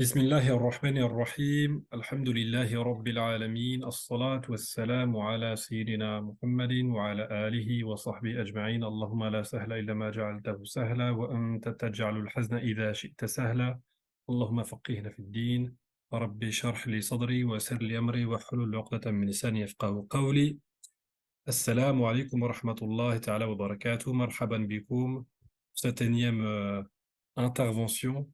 بسم الله الرحمن الرحيم الحمد لله رب العالمين الصلاة والسلام على سيدنا محمد وعلى آله وصحبه أجمعين اللهم لا سهل إلا ما جعلته سهلا وأنت تجعل الحزن إذا شئت سهلا اللهم فقهنا في الدين ربي اشرح لي صدري ويسر لي أمري واحلل عقدة من لساني يفقه قولي. السلام عليكم ورحمة الله تعالى وبركاته. مرحبا بكم. Cette énième intervention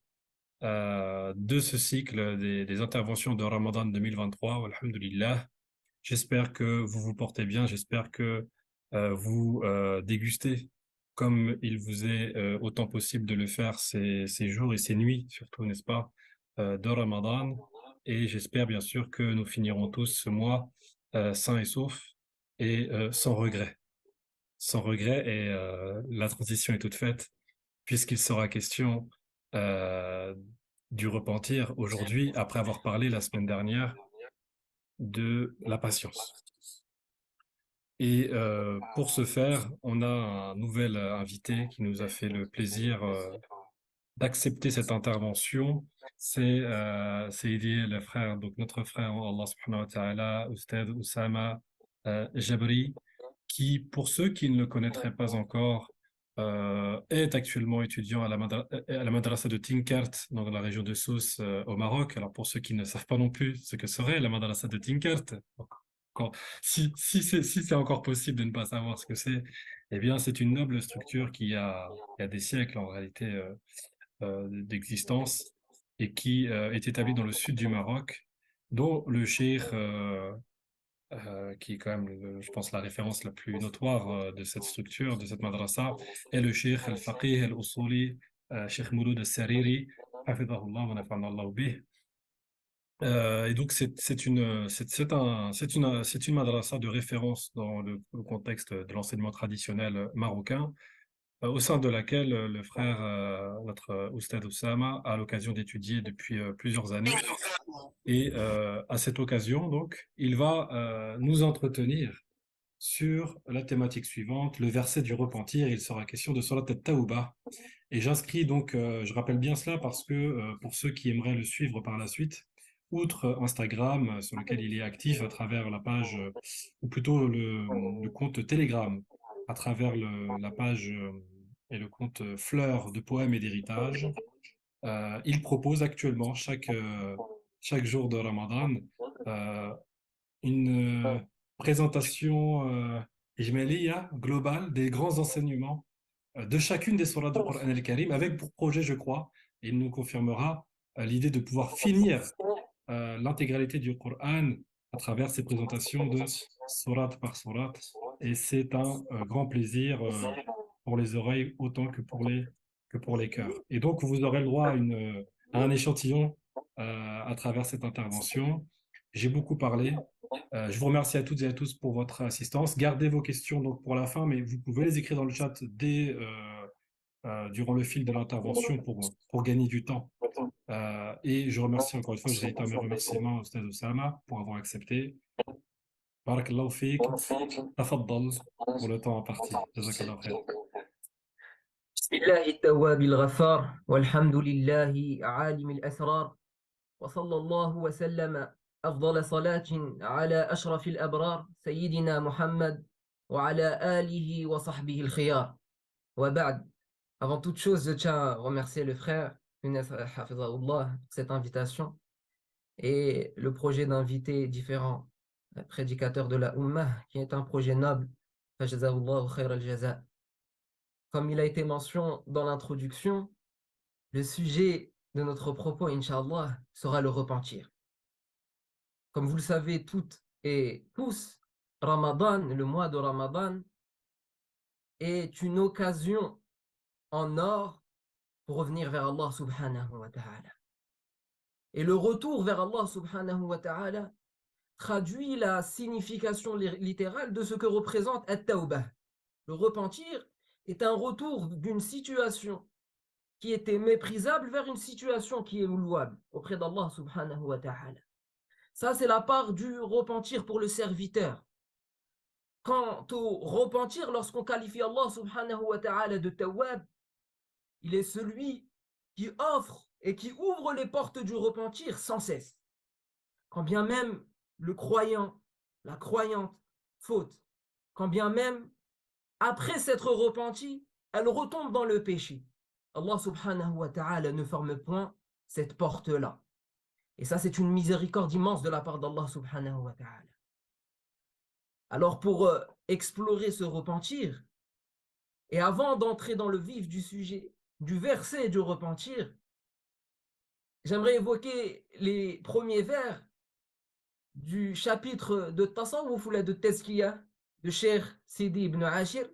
de ce cycle des interventions de Ramadan 2023. Alhamdulillah. J'espère que vous vous portez bien. J'espère que vous dégustez comme il vous est autant possible de le faire ces jours et ces nuits, surtout, n'est-ce pas, de Ramadan. Et j'espère bien sûr que nous finirons tous ce mois sains et saufs et sans regret. Sans regret, et la transition est toute faite puisqu'il sera question euh, du repentir aujourd'hui, après avoir parlé la semaine dernière de la patience. Et pour ce faire, on a un nouvel invité qui nous a fait le plaisir d'accepter cette intervention. C'est Idi, le frère, donc notre frère en Allah subhanahu wa ta'ala, Oustad Oussama Jabri, qui, pour ceux qui ne le connaîtraient pas encore, est actuellement étudiant à la madrasa de Tinkert, dans la région de Sousse, au Maroc. Alors, pour ceux qui ne savent pas non plus ce que serait la madrasa de Tinkert, encore- si c'est encore possible de ne pas savoir ce que c'est, eh bien, c'est une noble structure qui a des siècles en réalité d'existence et qui est établie dans le sud du Maroc, dont le cheikh qui est quand même, je pense, la référence la plus notoire de cette structure, de cette madrasa, est le cheikh al-faqih al-usuli, cheikh Mouloud al-Sariri, hafidahullah wa nafa'ana Allahu bih. Et donc, c'est une madrasa de référence dans le contexte de l'enseignement traditionnel marocain, au sein de laquelle le frère, notre Oustad Oussama, a l'occasion d'étudier depuis plusieurs années. Et à cette occasion, donc, il va nous entretenir sur la thématique suivante, le verset du repentir. Il sera question de Surat At-Tawbah. Et j'inscris donc, je rappelle bien cela parce que pour ceux qui aimeraient le suivre par la suite, outre Instagram, sur lequel il est actif à travers la page, ou plutôt le compte Telegram, à travers la page et le compte Fleurs de poèmes et d'héritage, il propose actuellement chaque jour de Ramadan euh, une présentation ijmaliya, globale des grands enseignements de chacune des sourates du Coran al-Karim, avec pour projet, je crois, et il nous confirmera l'idée de pouvoir finir l'intégralité du Coran à travers ces présentations de sourate par sourate. Et c'est un grand plaisir pour les oreilles autant que pour les cœurs. Et donc, vous aurez le droit à un échantillon à travers cette intervention. J'ai beaucoup parlé. Je vous remercie à toutes et à tous pour votre assistance. Gardez vos questions donc pour la fin, mais vous pouvez les écrire dans le chat durant le fil de l'intervention pour gagner du temps. Et je remercie encore une fois, je réitère mes remerciements au Stade Osama pour avoir accepté. Barakallahu fik, tafaddal pour le temps imparti. Jazakallahu khair. بسم الله التواب الغفار والحمد لله عالم الأسرار وصلى الله وسلم أفضل صلاة على أشرف الأبرار سيدنا محمد وعلى آله وصحبه الخيار وبعد. Avant toute chose, je tiens à remercier le frère Younes Hafizahullah pour cette invitation et le projet d'inviter différents prédicateurs de la Ummah qui est un projet noble. Fajazahullahu khayr al-jaza. Comme il a été mentionné dans l'introduction, le sujet de notre propos, Inch'Allah, sera le repentir. Comme vous le savez toutes et tous, Ramadan, le mois de Ramadan, est une occasion en or pour revenir vers Allah subhanahu wa ta'ala. Et le retour vers Allah subhanahu wa ta'ala traduit la signification littérale de ce que représente At-Tawbah. Le repentir est un retour d'une situation qui était méprisable vers une situation qui est louable auprès d'Allah subhanahu wa ta'ala. Ça, c'est la part du repentir pour le serviteur. Quant au repentir, lorsqu'on qualifie Allah subhanahu wa ta'ala de tawwab, il est celui qui offre et qui ouvre les portes du repentir sans cesse. Quand bien même le croyant, la croyante faute, quand bien même après s'être repenti, elle retombe dans le péché. Allah subhanahu wa ta'ala ne ferme point cette porte-là. Et ça, c'est une miséricorde immense de la part d'Allah subhanahu wa ta'ala. Alors pour explorer ce repentir, et avant d'entrer dans le vif du sujet, du verset du repentir, j'aimerais évoquer les premiers vers du chapitre de Tasawwuf ou de Tazkiyah de Cheikh Sidi ibn Ashir,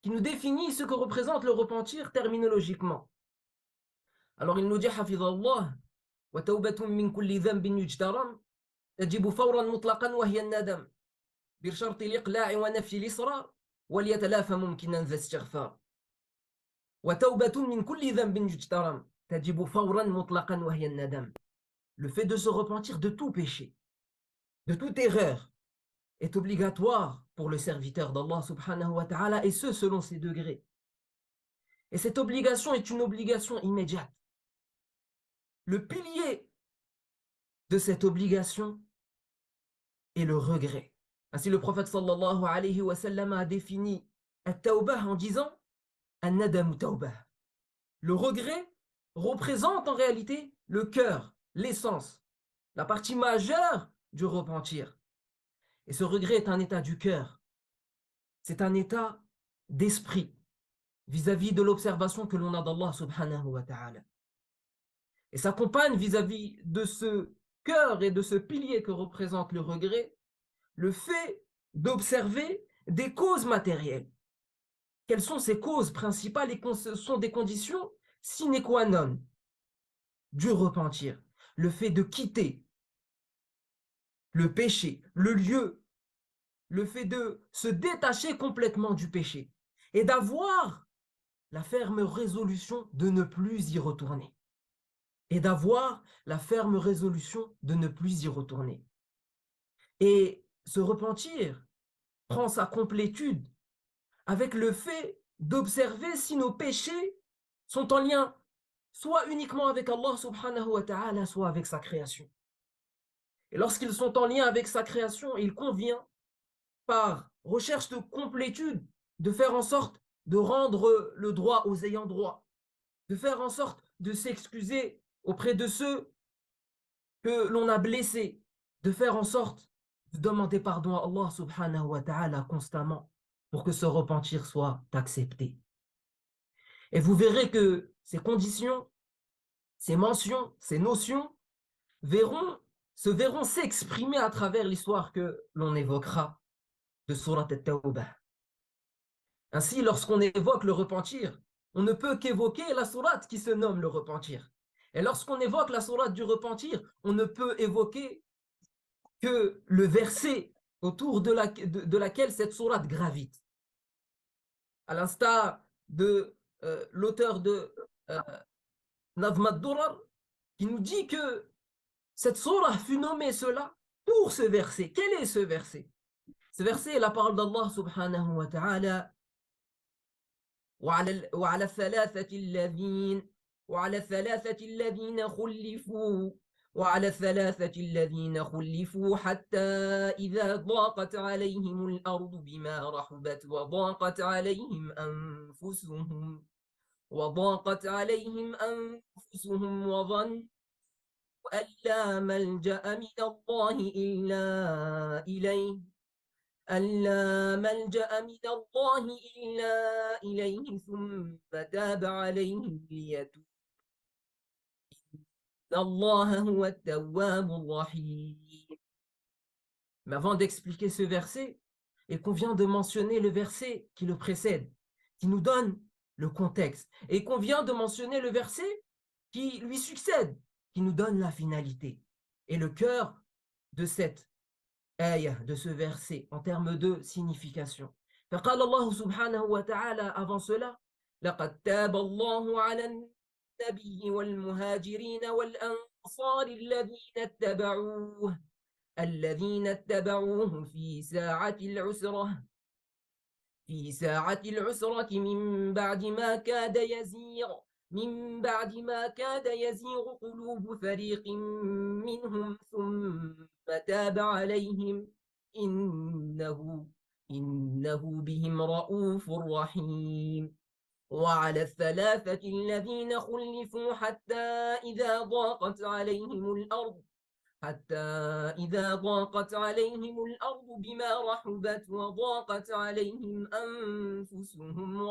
qui nous définit ce que représente le repentir terminologiquement. Alors il nous dit, Hafidhallah, wa tawbatun min kulli dhanbin yujtaram, tajibu fawran mutlaqan wa hiya an-nadam, bir sharti al-iqla'i wa nafyi al-israr, wa liyatalafa mumkinan dha istighfar. Wa tawbatun min kulli dhanbin yujtaram, tajibu fawran mutlaqan wa hiya an-nadam. Le fait de se repentir de tout péché, de toute erreur, est obligatoire pour le serviteur d'Allah subhanahu wa ta'ala, et ce selon ses degrés. Et cette obligation est une obligation immédiate. Le pilier de cette obligation est le regret. Ainsi le prophète sallallahu alayhi wa sallam a défini at-tawbah en disant an-nadamu tawbah. Le regret représente en réalité le cœur, l'essence, la partie majeure du repentir. Et ce regret est un état du cœur. C'est un état d'esprit vis-à-vis de l'observation que l'on a d'Allah subhanahu wa ta'ala. Et s'accompagne vis-à-vis de ce cœur et de ce pilier que représente le regret, le fait d'observer des causes matérielles. Quelles sont ces causes principales et ce sont des conditions sine qua non du repentir. Le fait de quitter le péché, le lieu, le fait de se détacher complètement du péché et d'avoir la ferme résolution de ne plus y retourner. Et d'avoir la ferme résolution de ne plus y retourner. Et ce repentir prend sa complétude avec le fait d'observer si nos péchés sont en lien soit uniquement avec Allah subhanahu wa ta'ala, soit avec sa création. Et lorsqu'ils sont en lien avec sa création, il convient, par recherche de complétude, de faire en sorte de rendre le droit aux ayants droit, de faire en sorte de s'excuser auprès de ceux que l'on a blessés, de faire en sorte de demander pardon à Allah subhanahu wa ta'ala constamment pour que ce repentir soit accepté. Et vous verrez que ces conditions, ces mentions, ces notions se verront s'exprimer à travers l'histoire que l'on évoquera de Surat al-Tawbah. Ainsi, lorsqu'on évoque le repentir, on ne peut qu'évoquer la sourate qui se nomme le repentir. Et lorsqu'on évoque la sourate du repentir, on ne peut évoquer que le verset autour de laquelle cette sourate gravite. À l'instar de l'auteur de Nazm ad-Durar, qui nous dit que cette sourate fut nommée cela pour ce verset. Quel est ce verset? Ce verset est la parole d'Allah subhanahu wa ta'ala. وعلى الثلاثة الذين خلفوا حتى إذا ضاقت عليهم الأرض بما رحبت وضاقت عليهم أنفسهم وظنوا أن لا ملجأ من الله إلا إليه ثم تاب عليهم ليتوبوا الله هو التواب الرحيم. Mais avant d'expliquer ce verset, il convient de mentionner le verset qui le précède, qui nous donne le contexte. Et il convient de mentionner le verset qui lui succède, qui nous donne la finalité et le cœur de cette ayah, de ce verset, en termes de signification. فقال الله سبحانه وتعالى avant cela لقد تاب الله على النبي والمهاجرين والأنصار الذين اتبعوه في ساعة العسرة من بعد ما كاد يزيغ من بعد ما كاد يزيغ قلوب فريق منهم ثم تاب عليهم إنه بهم رؤوف رحيم وعلى الثلاثة الذين خلفوا حتى إذا ضاقت عليهم الأرض بما رحبت وضاقت عليهم أنفسهم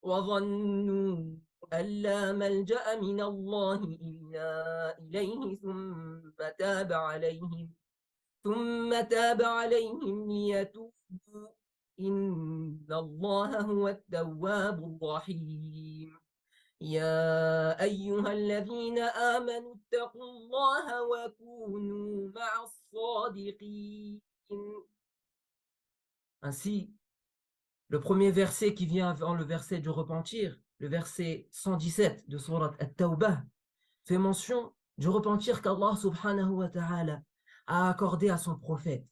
وظنوا أن لا ملجأ من الله إلا إليه ثم تاب عليهم ليتوبوا إن الله هو التواب الرحيم يا أيها الذين آمنوا اتقوا الله وكونوا مع الصادقين. Ainsi, le premier verset qui vient avant le verset du repentir, le verset 117 de Surat At-Tawbah, fait mention du repentir qu'Allah subhanahu wa ta'ala a accordé à son prophète.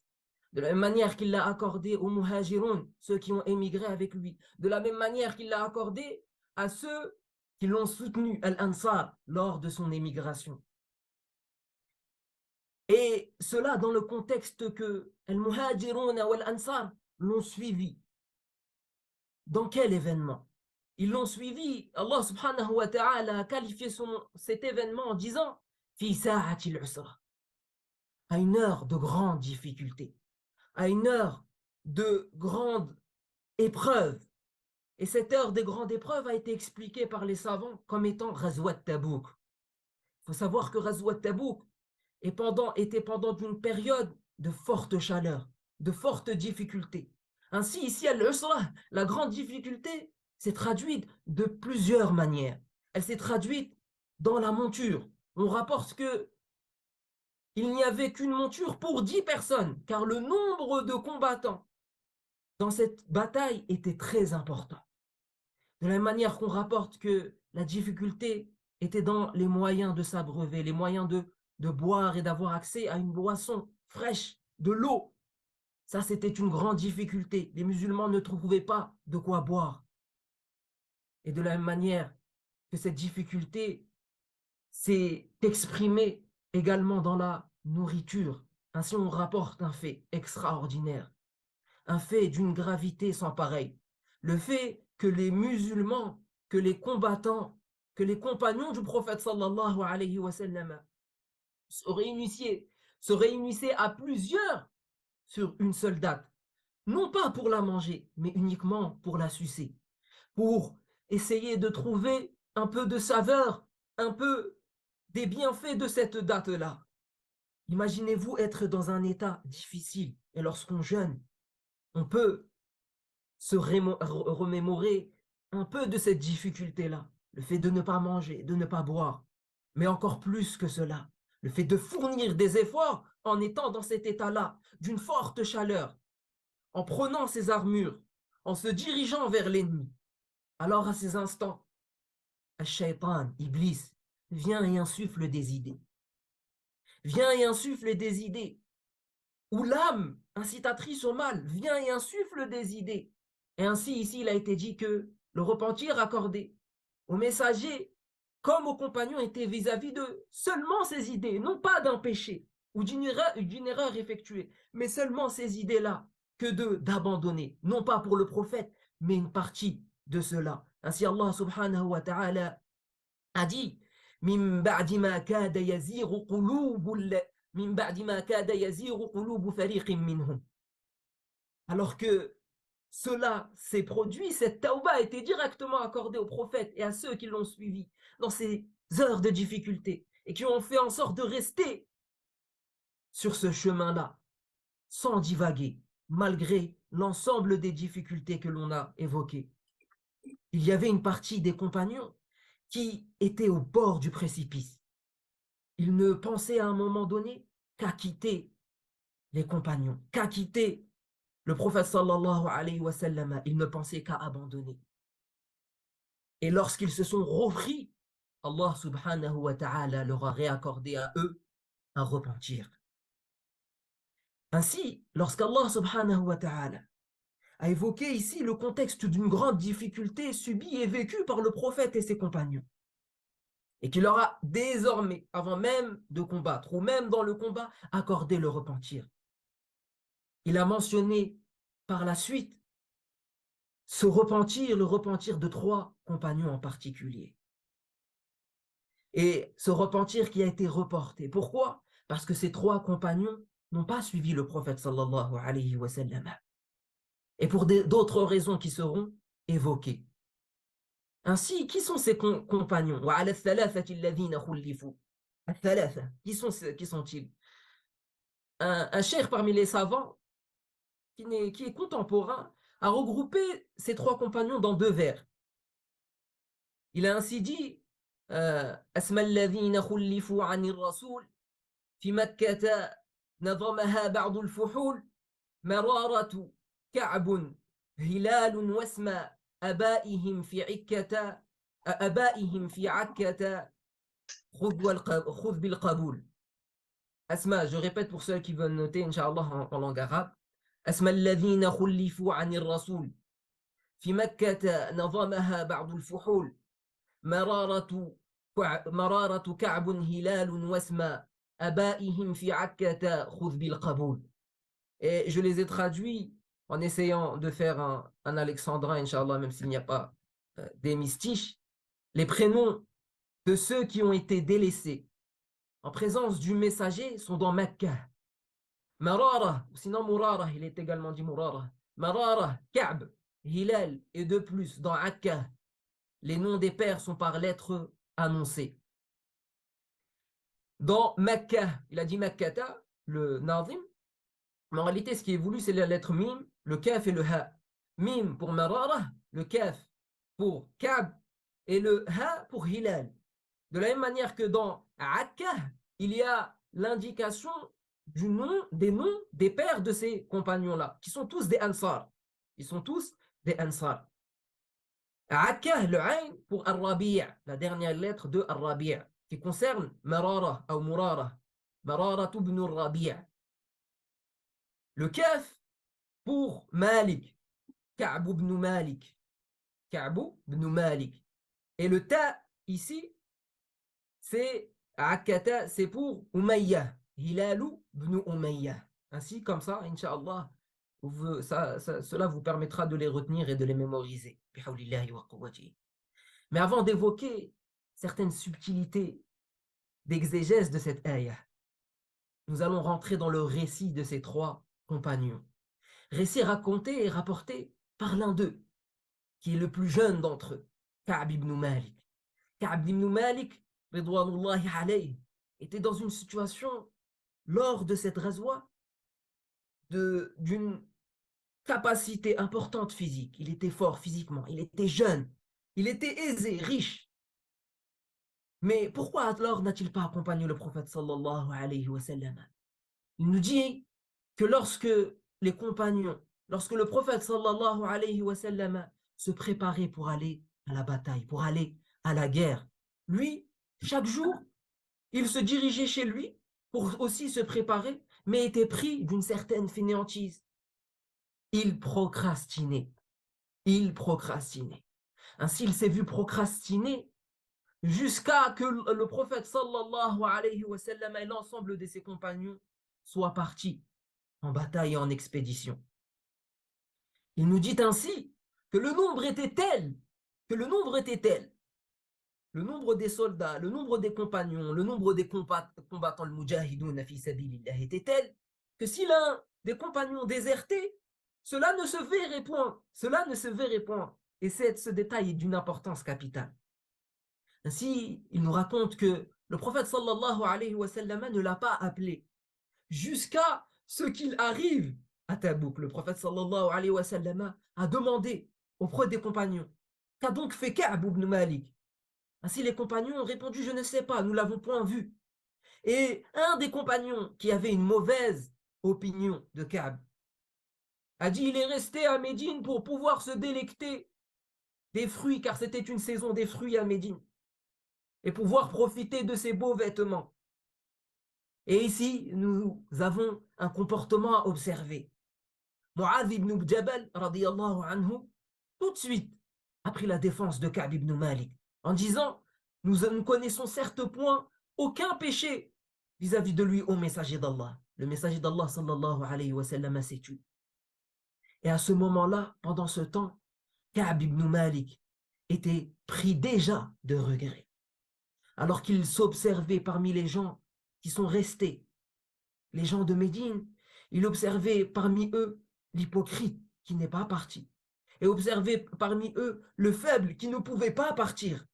De la même manière qu'il l'a accordé aux muhajiroun, ceux qui ont émigré avec lui. De la même manière qu'il l'a accordé à ceux qui l'ont soutenu, Al-Ansar, lors de son émigration. Et cela dans le contexte que Al-Muhajiroun ou Al-Ansar l'ont suivi. Dans quel événement? Ils l'ont suivi. Allah subhanahu wa ta'ala a qualifié cet événement en disant Fi sa'atil usra, à une heure de grande difficulté, à une heure de grande épreuve. Et cette heure des grandes épreuves a été expliquée par les savants comme étant Ghazwat Tabouk. Il faut savoir que Ghazwat Tabouk était pendant une période de forte chaleur, de fortes difficultés. Ainsi, ici, Al-Usra, la grande difficulté, s'est traduite de plusieurs manières. Elle s'est traduite dans la monture. On rapporte que il n'y avait qu'une monture pour 10 personnes, car le nombre de combattants dans cette bataille était très important. De la même manière qu'on rapporte que la difficulté était dans les moyens de s'abreuver, les moyens de boire et d'avoir accès à une boisson fraîche, de l'eau. Ça, c'était une grande difficulté. Les musulmans ne trouvaient pas de quoi boire. Et de la même manière que cette difficulté s'est exprimée également dans la nourriture. Ainsi, on rapporte un fait extraordinaire, un fait d'une gravité sans pareil. Le fait que les musulmans, que les combattants, que les compagnons du prophète sallallahu alayhi wa sallam se réunissaient à plusieurs sur une seule date. Non pas pour la manger, mais uniquement pour la sucer. Pour essayer de trouver un peu de saveur, un peu des bienfaits de cette date-là. Imaginez-vous être dans un état difficile et lorsqu'on jeûne, on peut se remémorer un peu de cette difficulté-là, le fait de ne pas manger, de ne pas boire, mais encore plus que cela, le fait de fournir des efforts en étant dans cet état-là, d'une forte chaleur, en prenant ses armures, en se dirigeant vers l'ennemi. Alors à ces instants, Al-Shaytan, Iblis, vient et insuffle des idées. Vient et insuffle des idées. Ou l'âme incitatrice au mal vient et insuffle des idées. Et ainsi, ici, il a été dit que le repentir accordé au messager comme aux compagnons était vis-à-vis de seulement ces idées, non pas d'un péché ou d'une erreur effectuée, mais seulement ces idées-là que d'abandonner, non pas pour le prophète, mais une partie de cela. Ainsi, Allah subhanahu wa ta'ala a dit min ba'di ma kada yaziru qulubu fariqin minhum. Alors que cela s'est produit, cette tauba a été directement accordée au prophète et à ceux qui l'ont suivi dans ces heures de difficulté et qui ont fait en sorte de rester sur ce chemin-là, sans divaguer, malgré l'ensemble des difficultés que l'on a évoquées. Il y avait une partie des compagnons qui étaient au bord du précipice. Ils ne pensaient à un moment donné qu'à quitter les compagnons, qu'à quitter le prophète sallallahu alayhi wa sallam. Ils ne pensaient qu'à abandonner. Et lorsqu'ils se sont repris, Allah subhanahu wa ta'ala leur a réaccordé à eux un repentir. Ainsi, lorsqu'Allah subhanahu wa ta'ala a évoqué ici le contexte d'une grande difficulté subie et vécue par le prophète et ses compagnons. Et qui leur a désormais, avant même de combattre, ou même dans le combat, accordé le repentir. Il a mentionné par la suite ce repentir, le repentir de 3 compagnons en particulier. Et ce repentir qui a été reporté. Pourquoi? Parce que ces 3 compagnons n'ont pas suivi le prophète sallallahu alayhi wa sallam. Et pour d'autres raisons qui seront évoquées. Ainsi, qui sont ces compagnons? Qui sont-ils? Un cheikh parmi les savants, qui est contemporain, a regroupé ces 3 compagnons dans 2 vers. Il a ainsi dit أسمى الذين خلفوا عن الرسول في مكة نظمها بعض الفحول مرارة كعب هلال واسم أبائهم في عكة خذ بالقبول. Asma, je répète pour ceux qui veulent noter, Inch'Allah, en langue arabe. أسمى الذين خلفوا عن الرسول في مكة نظمها بعض الفحول مرارة كعب هلال واسم أبائهم في عكة خذ بالقبول. Et je les ai traduits en essayant de faire un alexandrin, Inch'Allah, même s'il n'y a pas d'hémistiche, les prénoms de ceux qui ont été délaissés en présence du messager sont dans Mecca. Marara, sinon Murara, il est également dit Murara. Marara, Ka'b, Hilal et de plus dans Akka. Les noms des pères sont par lettres annoncés. Dans Mecca, il a dit Makkata, le Nazim, mais en réalité, ce qui est voulu, c'est la lettre Mim, le Kaf et le Ha. Mim pour Marara, le Kaf pour Ka'b et le Ha pour Hilal. De la même manière que dans Akka, il y a l'indication des noms des pères de ces compagnons-là, qui sont tous des Ansar. Ils sont tous des Ansar. Akka, le Ain pour Ar-Rabi', la dernière lettre de Ar-Rabi', qui concerne Marara ou Murara. Marara ibn Ar-Rabi'. Le Kaf pour Malik, Ka'b ibn Malik. Ka'b ibn Malik. Et le Ta ici, c'est Akata, c'est pour Umayya, Hilalu ibn Umayya. Ainsi, comme ça, Inch'Allah, cela vous permettra de les retenir et de les mémoriser. Mais avant d'évoquer certaines subtilités d'exégèse de cette ayah, nous allons rentrer dans le récit de ces 3 compagnons. Récit raconté et rapporté par l'un d'eux, qui est le plus jeune d'entre eux, Ka'b ibn Malik. Ka'b ibn Malik, Ridwanullahi alayhi, était dans une situation, lors de cette ghazwa, d'une capacité importante physique. Il était fort physiquement, il était jeune, il était aisé, riche. Mais pourquoi alors n'a-t-il pas accompagné le prophète sallallahu alayhi wa sallam? Il nous dit que lorsque les compagnons, lorsque le prophète sallallahu alayhi wa sallam se préparait pour aller à la bataille, pour aller à la guerre, lui, chaque jour, il se dirigeait chez lui pour aussi se préparer, mais était pris d'une certaine fainéantise. Il procrastinait. Il procrastinait. Ainsi, il s'est vu procrastiner jusqu'à que le prophète sallallahu alayhi wa sallam et l'ensemble de ses compagnons soient partis en bataille et en expédition. Il nous dit ainsi que le nombre était tel, le nombre des soldats, le nombre des compagnons, le nombre des combattants, le mujahidoun fi sabilillah, était tel que si l'un des compagnons désertait, cela ne se verrait point. Et ce détail est d'une importance capitale. Ainsi, il nous raconte que le prophète sallallahu alayhi wa sallam ne l'a pas appelé jusqu'à ce qu'il arrive à Tabouk. Le prophète sallallahu alayhi wa sallam a demandé auprès des compagnons: qu'a donc fait Ka'b ibn Malik? Ainsi, les compagnons ont répondu: je ne sais pas, nous l'avons point vu. Et un des compagnons qui avait une mauvaise opinion de Ka'b a dit: il est resté à Médine pour pouvoir se délecter des fruits, car c'était une saison des fruits à Médine, et pouvoir profiter de ses beaux vêtements. Et ici, nous avons un comportement à observer. Mu'adh ibn Jabal, radiyallahu anhu, tout de suite, a pris la défense de Ka'b ibn Malik en disant, nous ne connaissons certes point aucun péché vis-à-vis de lui, au messager d'Allah. Le messager d'Allah, sallallahu alayhi wa sallam, s'est tué. Et à ce moment-là, pendant ce temps, Ka'b ibn Malik était pris déjà de regret. Alors qu'il s'observait parmi les gens qui sont restés, les gens de Médine, il observait parmi eux l'hypocrite qui n'est pas parti, et observait parmi eux le faible qui ne pouvait pas partir.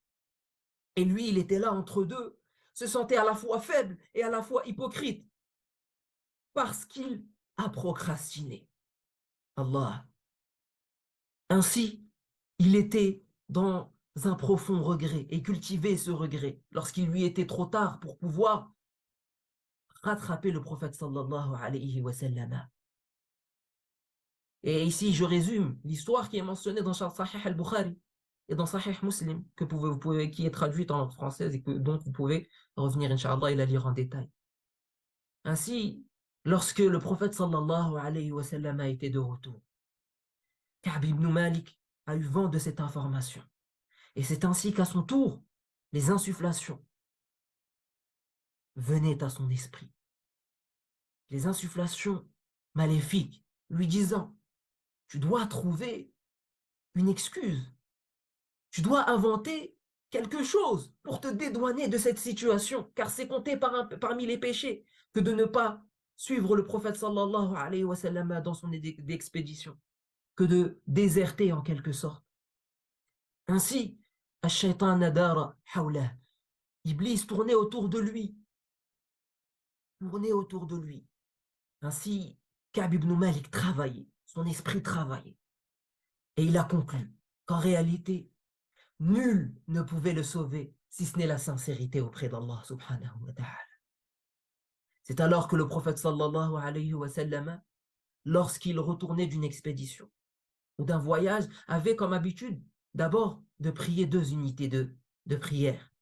Et lui, il était là entre deux, se sentait à la fois faible et à la fois hypocrite, parce qu'il a procrastiné. Allah. Ainsi, il était dans un profond regret et cultivait ce regret lorsqu'il lui était trop tard pour pouvoir rattraper le prophète sallallahu alayhi wa sallam. Et ici, je résume l'histoire qui est mentionnée dans Sahih al-Bukhari et dans Sahih Muslim, qui est traduite en français et dont vous pouvez revenir, Inch'Allah, et la lire en détail. Ainsi, lorsque le prophète sallallahu alayhi wa sallam a été de retour, Ka'b ibn Malik a eu vent de cette information. Et c'est ainsi qu'à son tour, les insufflations venaient à son esprit. Les insufflations maléfiques lui disant, tu dois trouver une excuse. Tu dois inventer quelque chose pour te dédouaner de cette situation, car c'est compté parmi les péchés que de ne pas suivre le prophète sallallahu alayhi wa sallam dans son expédition, que de déserter en quelque sorte. Ainsi, Ash-Shaytan nadara hawlah. Iblis tournait autour de lui. Tournait autour de lui. Ainsi, Ka'b ibn Malik travaillait, son esprit travaillait. Et il a conclu qu'en réalité, nul ne pouvait le sauver si ce n'est la sincérité auprès d'Allah subhanahu wa ta'ala. C'est alors que le prophète sallallahu alayhi wa sallam, lorsqu'il retournait d'une expédition ou d'un voyage, avait comme habitude d'abord de prier 2 unités de prière.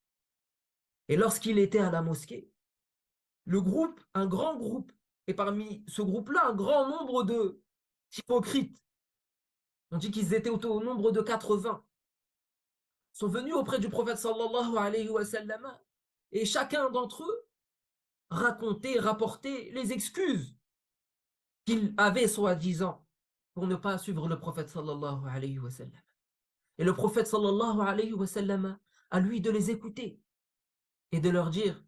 Et lorsqu'il était à la mosquée, le groupe, un grand groupe, et parmi ce groupe-là, un grand nombre de hypocrites, on dit qu'ils étaient au nombre de 80, sont venus auprès du prophète sallallahu alayhi wa sallam, et chacun d'entre eux racontait, rapportait les excuses qu'il avait soi-disant pour ne pas suivre le prophète sallallahu alayhi wa sallam. Et le prophète sallallahu alayhi wa sallam a lui de les écouter et de leur dire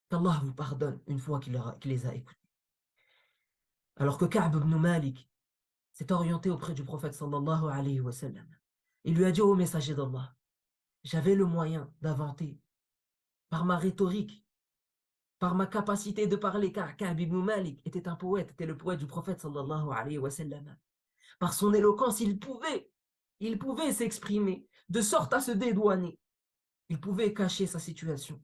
qu'Allah vous pardonne une fois qu'il les a écoutés. Alors que Ka'b ibn Malik s'est orienté auprès du prophète sallallahu alayhi wa sallam. Il lui a dit, ô messager d'Allah, j'avais le moyen d'inventer par ma rhétorique, par ma capacité de parler, car Ka'b ibn Malik était un poète, était le poète du prophète sallallahu alayhi wa sallam. Par son éloquence, il pouvait s'exprimer de sorte à se dédouaner. Il pouvait cacher sa situation.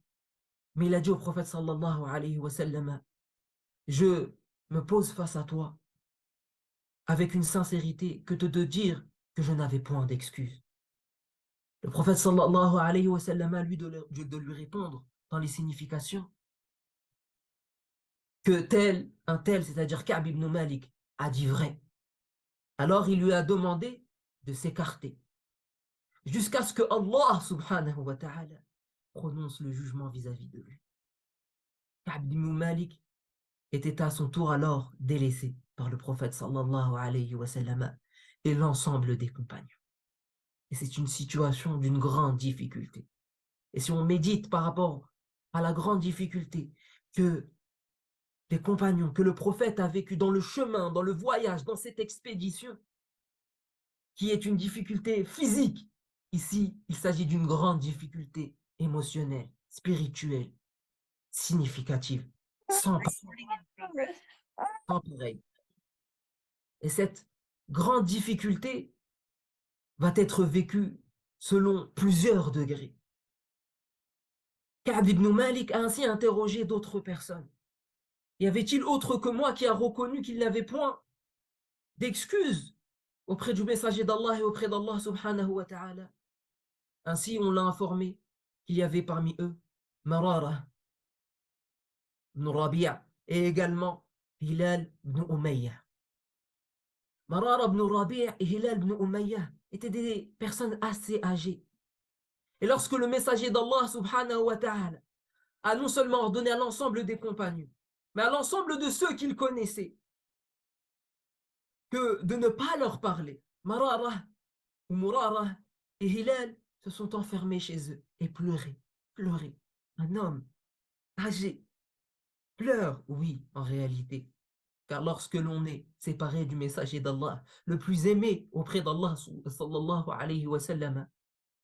Mais il a dit au prophète sallallahu alayhi wa sallam, je me pose face à toi avec une sincérité que de dire que je n'avais point d'excuse. Le prophète sallallahu alayhi wa sallam a lui de lui répondre dans les significations que un tel, c'est-à-dire Ka'b ibn Malik, a dit vrai. Alors il lui a demandé de s'écarter jusqu'à ce que Allah subhanahu wa ta'ala prononce le jugement vis-à-vis de lui. Ka'b ibn Malik était à son tour alors délaissé par le prophète sallallahu alayhi wa sallam et l'ensemble des compagnons. Et c'est une situation d'une grande difficulté. Et si on médite par rapport à la grande difficulté que les compagnons, que le prophète a vécu dans le chemin, dans le voyage, dans cette expédition, qui est une difficulté physique, ici, il s'agit d'une grande difficulté émotionnelle, spirituelle, significative, sans pareil. Et cette grande difficulté va être vécue selon plusieurs degrés. Ka'b ibn Malik a ainsi interrogé d'autres personnes. Y avait-il autre que moi qui a reconnu qu'il n'avait point d'excuses auprès du messager d'Allah et auprès d'Allah subhanahu wa ta'ala? Ainsi, on l'a informé qu'il y avait parmi eux Marara ibn Rabi'a et également Hilal ibn Umayya. Marara ibn Rabi' et Hilal ibn Umayyah étaient des personnes assez âgées. Et lorsque le messager d'Allah subhanahu wa ta'ala a non seulement ordonné à l'ensemble des compagnons, mais à l'ensemble de ceux qu'il connaissait, que de ne pas leur parler, Marara ou Murara et Hilal se sont enfermés chez eux et pleuraient. Un homme âgé pleure, oui, en réalité. Car lorsque l'on est séparé du messager d'Allah, le plus aimé auprès d'Allah, sallallahu alayhi wa sallam,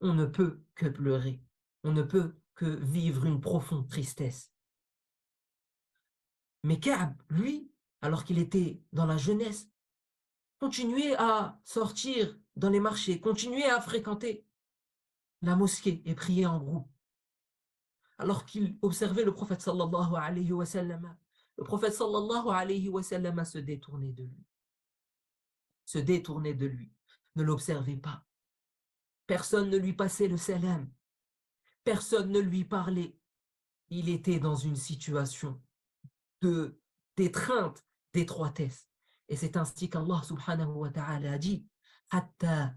on ne peut que pleurer. On ne peut que vivre une profonde tristesse. Mais Ka'b, lui, alors qu'il était dans la jeunesse, continuait à sortir dans les marchés, continuait à fréquenter la mosquée et prier en groupe. Alors qu'il observait le prophète sallallahu alayhi wa sallam, le prophète sallallahu alayhi wa sallam se détournait de lui, ne l'observait pas. Personne ne lui passait le salam, personne ne lui parlait. Il était dans une situation d'étreinte, d'étroitesse. Et c'est ainsi qu'Allah subhanahu wa ta'ala a dit Hatta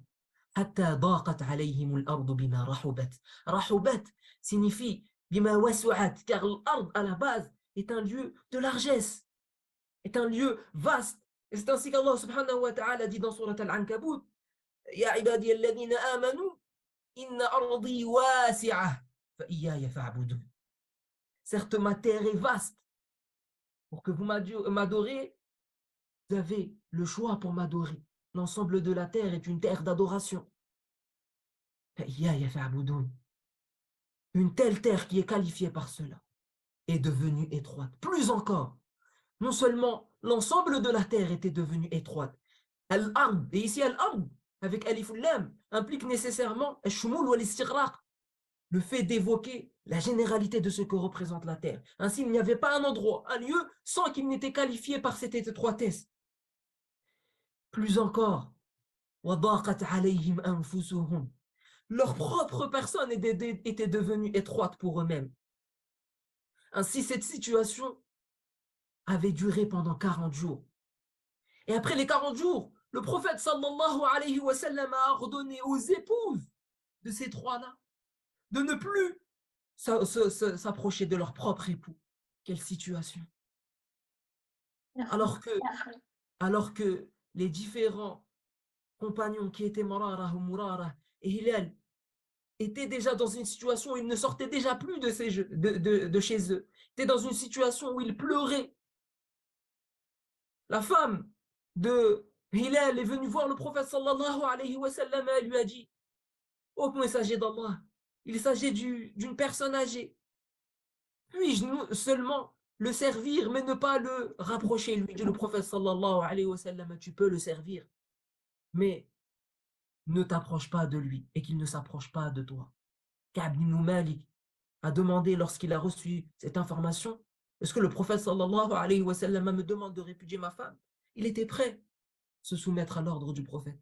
ضاقت عليهم الأرض بما رحبت. Rahubat signifie bima wasu'at, car l'ard à la base est un lieu de largesse, est un lieu vaste. Et c'est ainsi qu'Allah subhanahu wa ta'ala dit dans Surat Al-Ankabut Ya ibadi alladhina amanu inna ardi wasi'ah fa iyaya fa'budun. Certes, ma terre est vaste. Pour que vous m'adorez, vous avez le choix pour m'adorer. L'ensemble de la terre est une terre d'adoration. Une telle terre qui est qualifiée par cela est devenue étroite. Plus encore, non seulement l'ensemble de la terre était devenue étroite, Al-Ard, et ici Al-Ard, avec Alif Lam, implique nécessairement Al-Shumul wal-Istighraq, le fait d'évoquer la généralité de ce que représente la terre. Ainsi, il n'y avait pas un endroit, un lieu, sans qu'il n'était qualifié par cette étroitesse. Plus encore, leur propre personne était devenue étroite pour eux-mêmes. Ainsi, cette situation avait duré pendant 40 jours. Et après les 40 jours, le prophète sallallahu alayhi wa sallam a ordonné aux épouses de ces trois-là de ne plus s'approcher de leur propre époux. Quelle situation! Alors que les différents compagnons qui étaient Marara, Murara et Hilal étaient déjà dans une situation où ils ne sortaient déjà plus de chez eux, étaient dans une situation où ils pleuraient. La femme de Hilal est venue voir le prophète sallallahu alayhi wa sallam et lui a dit Ô messager d'Allah, il s'agit d'une personne âgée. Puis-je seulement le servir, mais ne pas le rapprocher? Lui dit le prophète sallallahu alayhi wa sallam tu peux le servir, mais ne t'approche pas de lui et qu'il ne s'approche pas de toi. Ka'b ibn Malik a demandé lorsqu'il a reçu cette information est-ce que le prophète sallallahu alayhi wa sallam me demande de répudier ma femme? Il était prêt à se soumettre à l'ordre du prophète.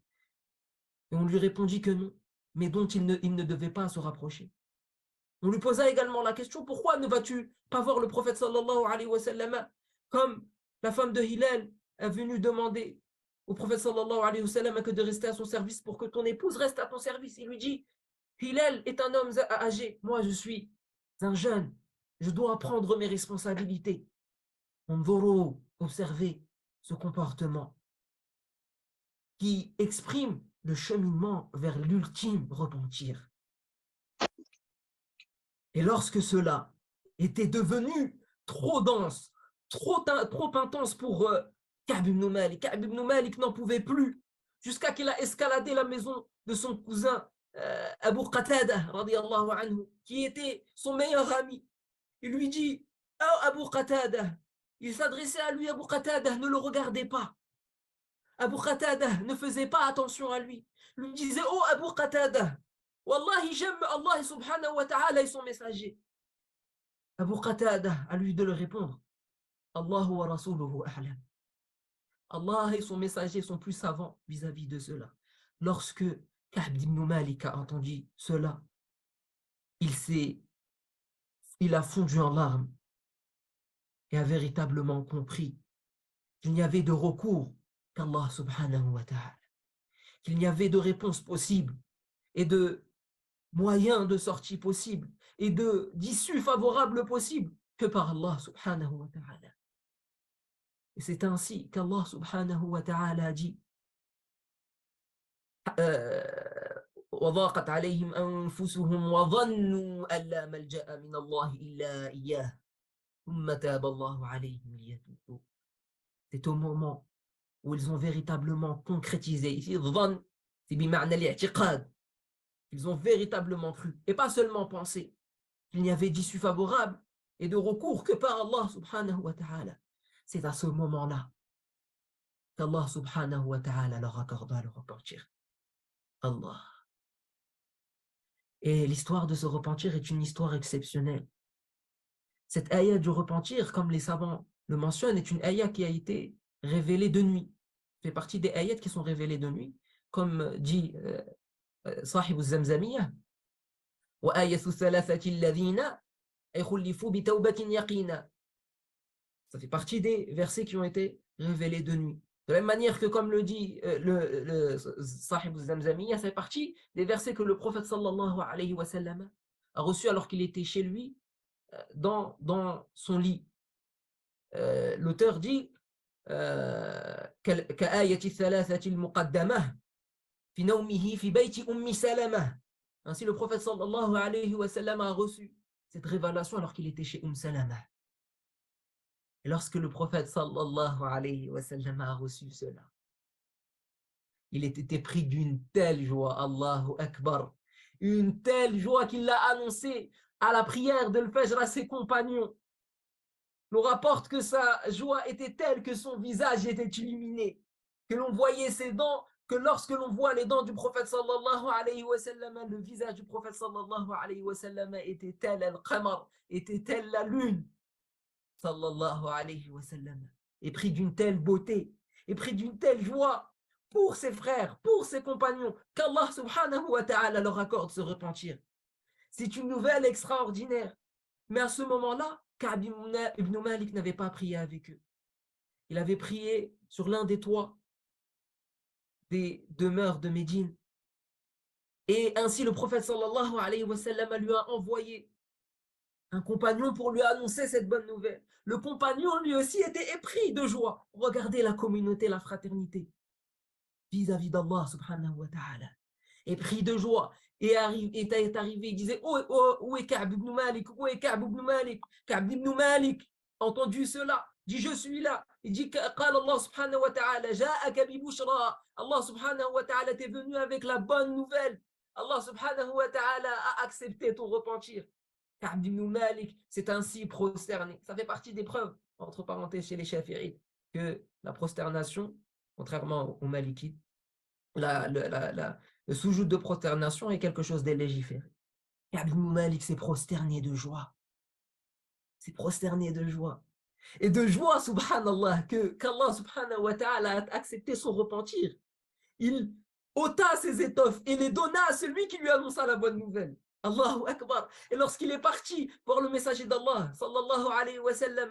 Et on lui répondit que non, mais dont il ne devait pas se rapprocher. On lui posa également la question pourquoi ne vas-tu pas voir le prophète sallallahu alayhi wa sallam comme la femme de Hilal est venue demander au prophète sallallahu alayhi wa sallam que de rester à son service pour que ton épouse reste à ton service. Il lui dit Hilal est un homme âgé, moi je suis un jeune, je dois prendre mes responsabilités. On doit observer ce comportement qui exprime le cheminement vers l'ultime repentir. Et lorsque cela était devenu trop dense, trop intense pour Ka'b ibn Malik, Ka'b ibn Malik n'en pouvait plus, jusqu'à qu'il a escaladé la maison de son cousin Abu Qatada, radiyallahu anhu, qui était son meilleur ami. Il lui dit Oh Abu Qatada, il s'adressait à lui, Abu Qatada, ne le regardez pas. Abu Qatada ne faisait pas attention à lui. Il lui disait Oh Abu Qatada, Wallahi j'aime Allah subhanahu wa ta'ala et son messager. Abu Qatada a lui de le répondre Allahu wa rasuluhu a'lam. Allah et son messager sont plus savants vis-à-vis de cela. Lorsque Ka'b ibn Malik a entendu cela, il a fondu en larmes et a véritablement compris qu'il n'y avait de recours qu'Allah subhanahu wa ta'ala, qu'il n'y avait de réponse possible et de moyens de sortie possible et d'issue favorable possible que par Allah subhanahu wa ta'ala. Et c'est ainsi qu'Allah subhanahu wa ta'ala a dit وضاقت عليهم أنفسهم وظنوا أن لا ملجأ من الله إلا إياه ثم تاب الله عليهم ليتوبوا. C'est au moment où ils ont véritablement concrétisé. Ici, dhann, c'est bima'na li'tiqad. Ils ont véritablement cru et pas seulement pensé qu'il n'y avait d'issue favorable et de recours que par Allah subhanahu wa ta'ala. C'est à ce moment-là qu'Allah subhanahu wa ta'ala leur accorda le repentir. Allah. Et l'histoire de ce repentir est une histoire exceptionnelle. Cette ayah du repentir, comme les savants le mentionnent, est une ayah qui a été révélée de nuit. Fait partie des ayats qui sont révélées de nuit, comme dit Sahib al-Zamzamiyah, وآية الثلاثة الذين خلفوا بتوبة يقينا. Ça fait partie des versets qui ont été révélés de nuit. De la même manière que, comme le dit le Sahib al-Zamzamiyya, ça fait partie des versets que le prophète sallallahu alayhi wa sallam a reçus alors qu'il était chez lui, dans son lit. L'auteur dit كآية الثلاثة المقدمة في نومه في بيت أم سلمة. Ainsi, le prophète sallallahu alayhi wa sallam a reçu cette révélation alors qu'il était chez Salama. Et lorsque le prophète sallallahu alayhi wa sallam a reçu cela, il était pris d'une telle joie, Allahu Akbar, une telle joie qu'il l'a annoncé à la prière de l'Fajr à ses compagnons. On rapporte que sa joie était telle que son visage était illuminé, que l'on voyait ses dents, que lorsque l'on voit les dents du prophète sallallahu alayhi wa sallam, le visage du prophète sallallahu alayhi wa sallam était tel al-qamar, était tel la lune, sallallahu alayhi wa sallam, et pris d'une telle beauté, et pris d'une telle joie pour ses frères, pour ses compagnons, qu'Allah subhanahu wa ta'ala leur accorde ce repentir. C'est une nouvelle extraordinaire. Mais à ce moment-là, Ka'b ibn Malik n'avait pas prié avec eux. Il avait prié sur l'un des toits des demeures de Médine. Et ainsi le prophète sallallahu alayhi wa sallam lui a envoyé un compagnon pour lui annoncer cette bonne nouvelle. Le compagnon lui aussi était épris de joie. Regardez la communauté, la fraternité vis-à-vis d'Allah subhanahu wa ta'ala. Épris de joie. Et est arrivé, il disait, où est Ka'b ibn Malik? Où est Ka'b ibn Malik? Ka'b ibn Malik, entendu cela, dit, je suis là. Il dit, قال Allah subhanahu wa ta'ala, جاءك ببشرى. Allah subhanahu wa ta'ala t'est venu avec la bonne nouvelle. Allah subhanahu wa ta'ala a accepté ton repentir. Ka'b ibn Malik s'est ainsi prosterné. Ça fait partie des preuves, entre parenthèses, chez les Shafi'ites, que la prosternation, contrairement aux Malikites, le soujoud de prosternation est quelque chose de légiféré. Ka'b ibn Malik s'est prosterné de joie. S'est prosterné de joie. Et de joie, subhanallah, qu'Allah subhanahu wa ta'ala a accepté son repentir. Il ôta ses étoffes et les donna à celui qui lui annonça la bonne nouvelle. Allahu Akbar. Et lorsqu'il est parti voir le messager d'Allah, sallallahu alayhi wa sallam,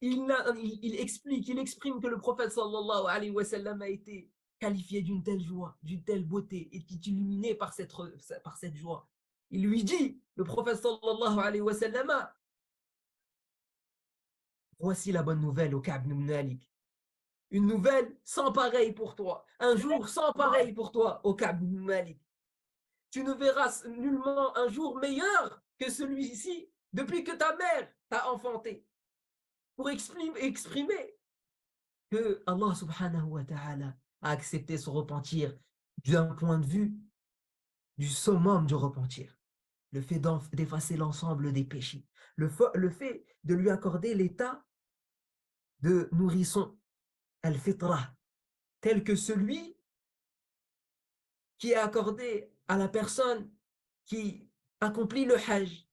il exprime que le prophète sallallahu alayhi wa sallam a été qualifié d'une telle joie, d'une telle beauté, et qui est illuminé par cette joie. Il lui dit, le prophète sallallahu alayhi wa sallam, voici la bonne nouvelle au Ka'b ibn Malik. Une nouvelle sans pareil pour toi. Un jour sans pareil pour toi au Ka'b ibn Malik. Tu ne verras nullement un jour meilleur que celui-ci depuis que ta mère t'a enfanté. Pour exprimer que Allah subhanahu wa ta'ala a accepté son repentir d'un point de vue du summum du repentir. Le fait d'effacer l'ensemble des péchés. Le fait de lui accorder l'état de nourrisson, al-fitra, tel que celui qui est accordé à la personne qui accomplit le hajj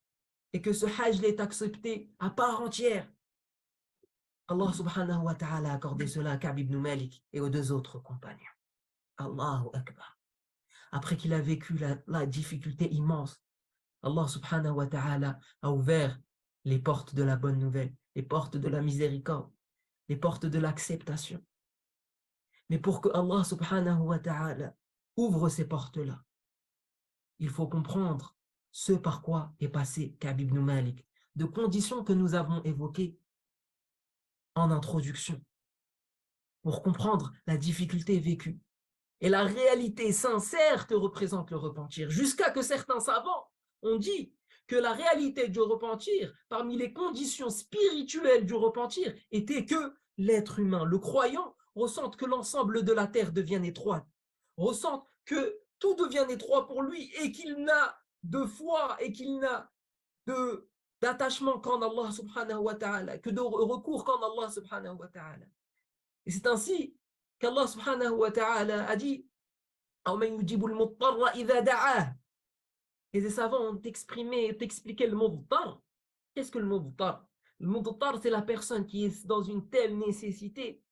et que ce hajj l'est accepté à part entière. Allah subhanahu wa ta'ala a accordé cela à Ka'b ibn Malik et aux deux autres compagnons. Allahu Akbar. Après qu'il a vécu la difficulté immense, Allah subhanahu wa ta'ala a ouvert les portes de la bonne nouvelle, les portes de la miséricorde, les portes de l'acceptation. Mais pour que Allah subhanahu wa ta'ala ouvre ces portes-là, il faut comprendre ce par quoi est passé Ka'b ibn Malik, de conditions que nous avons évoquées en introduction, pour comprendre la difficulté vécue et la réalité sincère que représente le repentir, jusqu'à que certains savants ont dit que la réalité du repentir, parmi les conditions spirituelles du repentir, était que l'être humain, le croyant, ressente que l'ensemble de la terre devient étroite, ressente que tout devient étroit pour lui et qu'il n'a de foi et qu'il n'a d'attachement qu'en Allah subhanahu wa ta'ala, que de recours qu'en Allah subhanahu wa ta'ala. Et c'est ainsi qu'Allah subhanahu wa ta'ala a dit et les savants ont expliqué le mudtar. Qu'est-ce que le mudtar? Le mudtar, c'est la personne qui est dans une telle nécessité,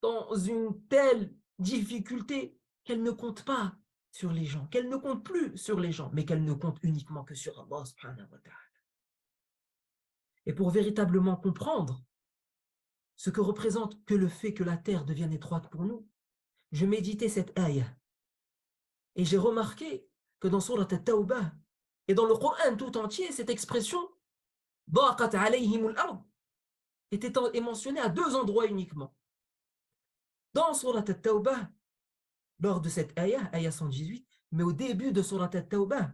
dans une telle difficulté, qu'elle ne compte pas sur les gens, qu'elle ne compte plus sur les gens, mais qu'elle ne compte uniquement que sur Allah subhanahu wa ta'ala. Et pour véritablement comprendre ce que représente que le fait que la terre devienne étroite pour nous, je méditais cette ayah. Et j'ai remarqué que dans Surat At-Tawbah et dans le Coran tout entier, cette expression ضاقت عليهم الأرض est mentionnée à 2 endroits uniquement. Dans Surat At-Tawbah, lors de cette ayah, ayah 118, mais au début de Surat At-Tawbah,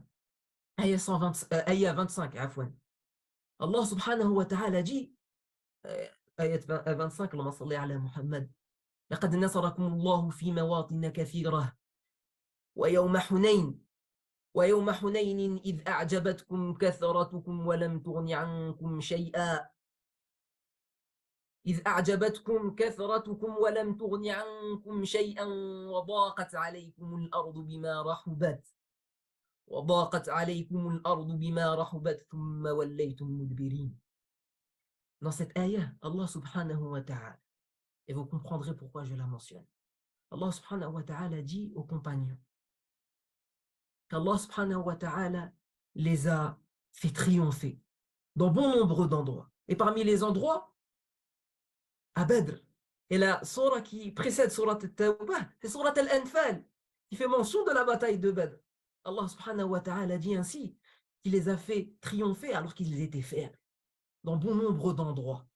ayah 25, Allah subhanahu wa ta'ala dit, ayah 25, Allahumma salli ala Muhammad, لقد نصركم الله في مواطن كثيرة ويوم حنين إذ أعجبتكم كثرتكم ولم تغن عنكم شيئا وضاقت عليكم الأرض بما رحبت ثم وليتم مدبرين. Dans cette ayah, Allah subhanahu wa ta'ala, et vous comprendrez pourquoi je la mentionne, Allah subhanahu wa ta'ala dit aux compagnons qu'Allah subhanahu wa ta'ala les a fait triompher dans bon nombre d'endroits. Et parmi les endroits, à Badr, et la surah qui précède Surat At-Tawbah, c'est Surat Al-Anfal, qui fait mention de la bataille de Badr. Allah subhanahu wa ta'ala dit ainsi qu'il les a fait triompher alors qu'ils étaient faibles, dans bon nombre d'endroits.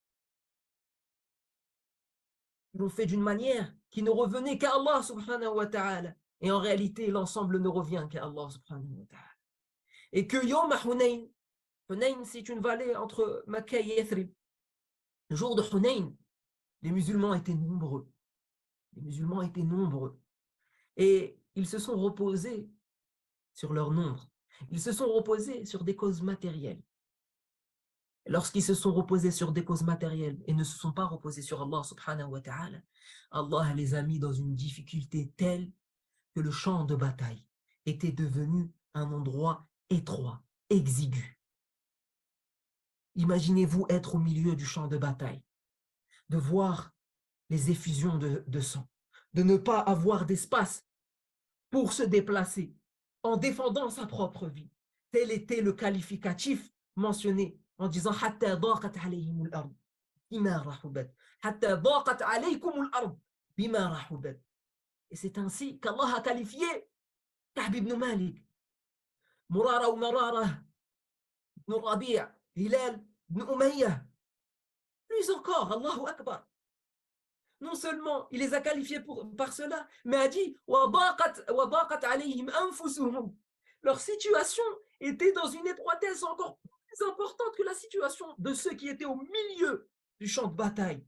Ils l'ont fait d'une manière qui ne revenait qu'à Allah subhanahu wa ta'ala. Et en réalité, l'ensemble ne revient qu'à Allah subhanahu wa ta'ala. Et que Yom Hunayn, Hunayn c'est une vallée entre Makkah et Yathrib. Le jour de Hunayn, les musulmans étaient nombreux. Et ils se sont reposés sur leur nombre. Ils se sont reposés sur des causes matérielles. Lorsqu'ils se sont reposés sur des causes matérielles et ne se sont pas reposés sur Allah subhanahu wa ta'ala, Allah les a mis dans une difficulté telle que le champ de bataille était devenu un endroit étroit, exigu. Imaginez-vous être au milieu du champ de bataille, de voir les effusions de sang, de ne pas avoir d'espace pour se déplacer en défendant sa propre vie. Tel était le qualificatif mentionné en disant حتى ضاقت عليهم الأرض بما رحبت حتى ضاقت عليكم الأرض بما رحبت. Et c'est ainsi qu'Allah a qualifié Ka'b ibn Malik, Murara ou Marara, ibn Rabi', Hilal ibn Umayyah. Plus encore, Allahu Akbar. Non seulement il les a qualifiés par cela, mais a dit وضاقت عليهم أنفسهم. Leur situation était dans une étroitesse encore plus importante que la situation de ceux qui étaient au milieu du champ de bataille,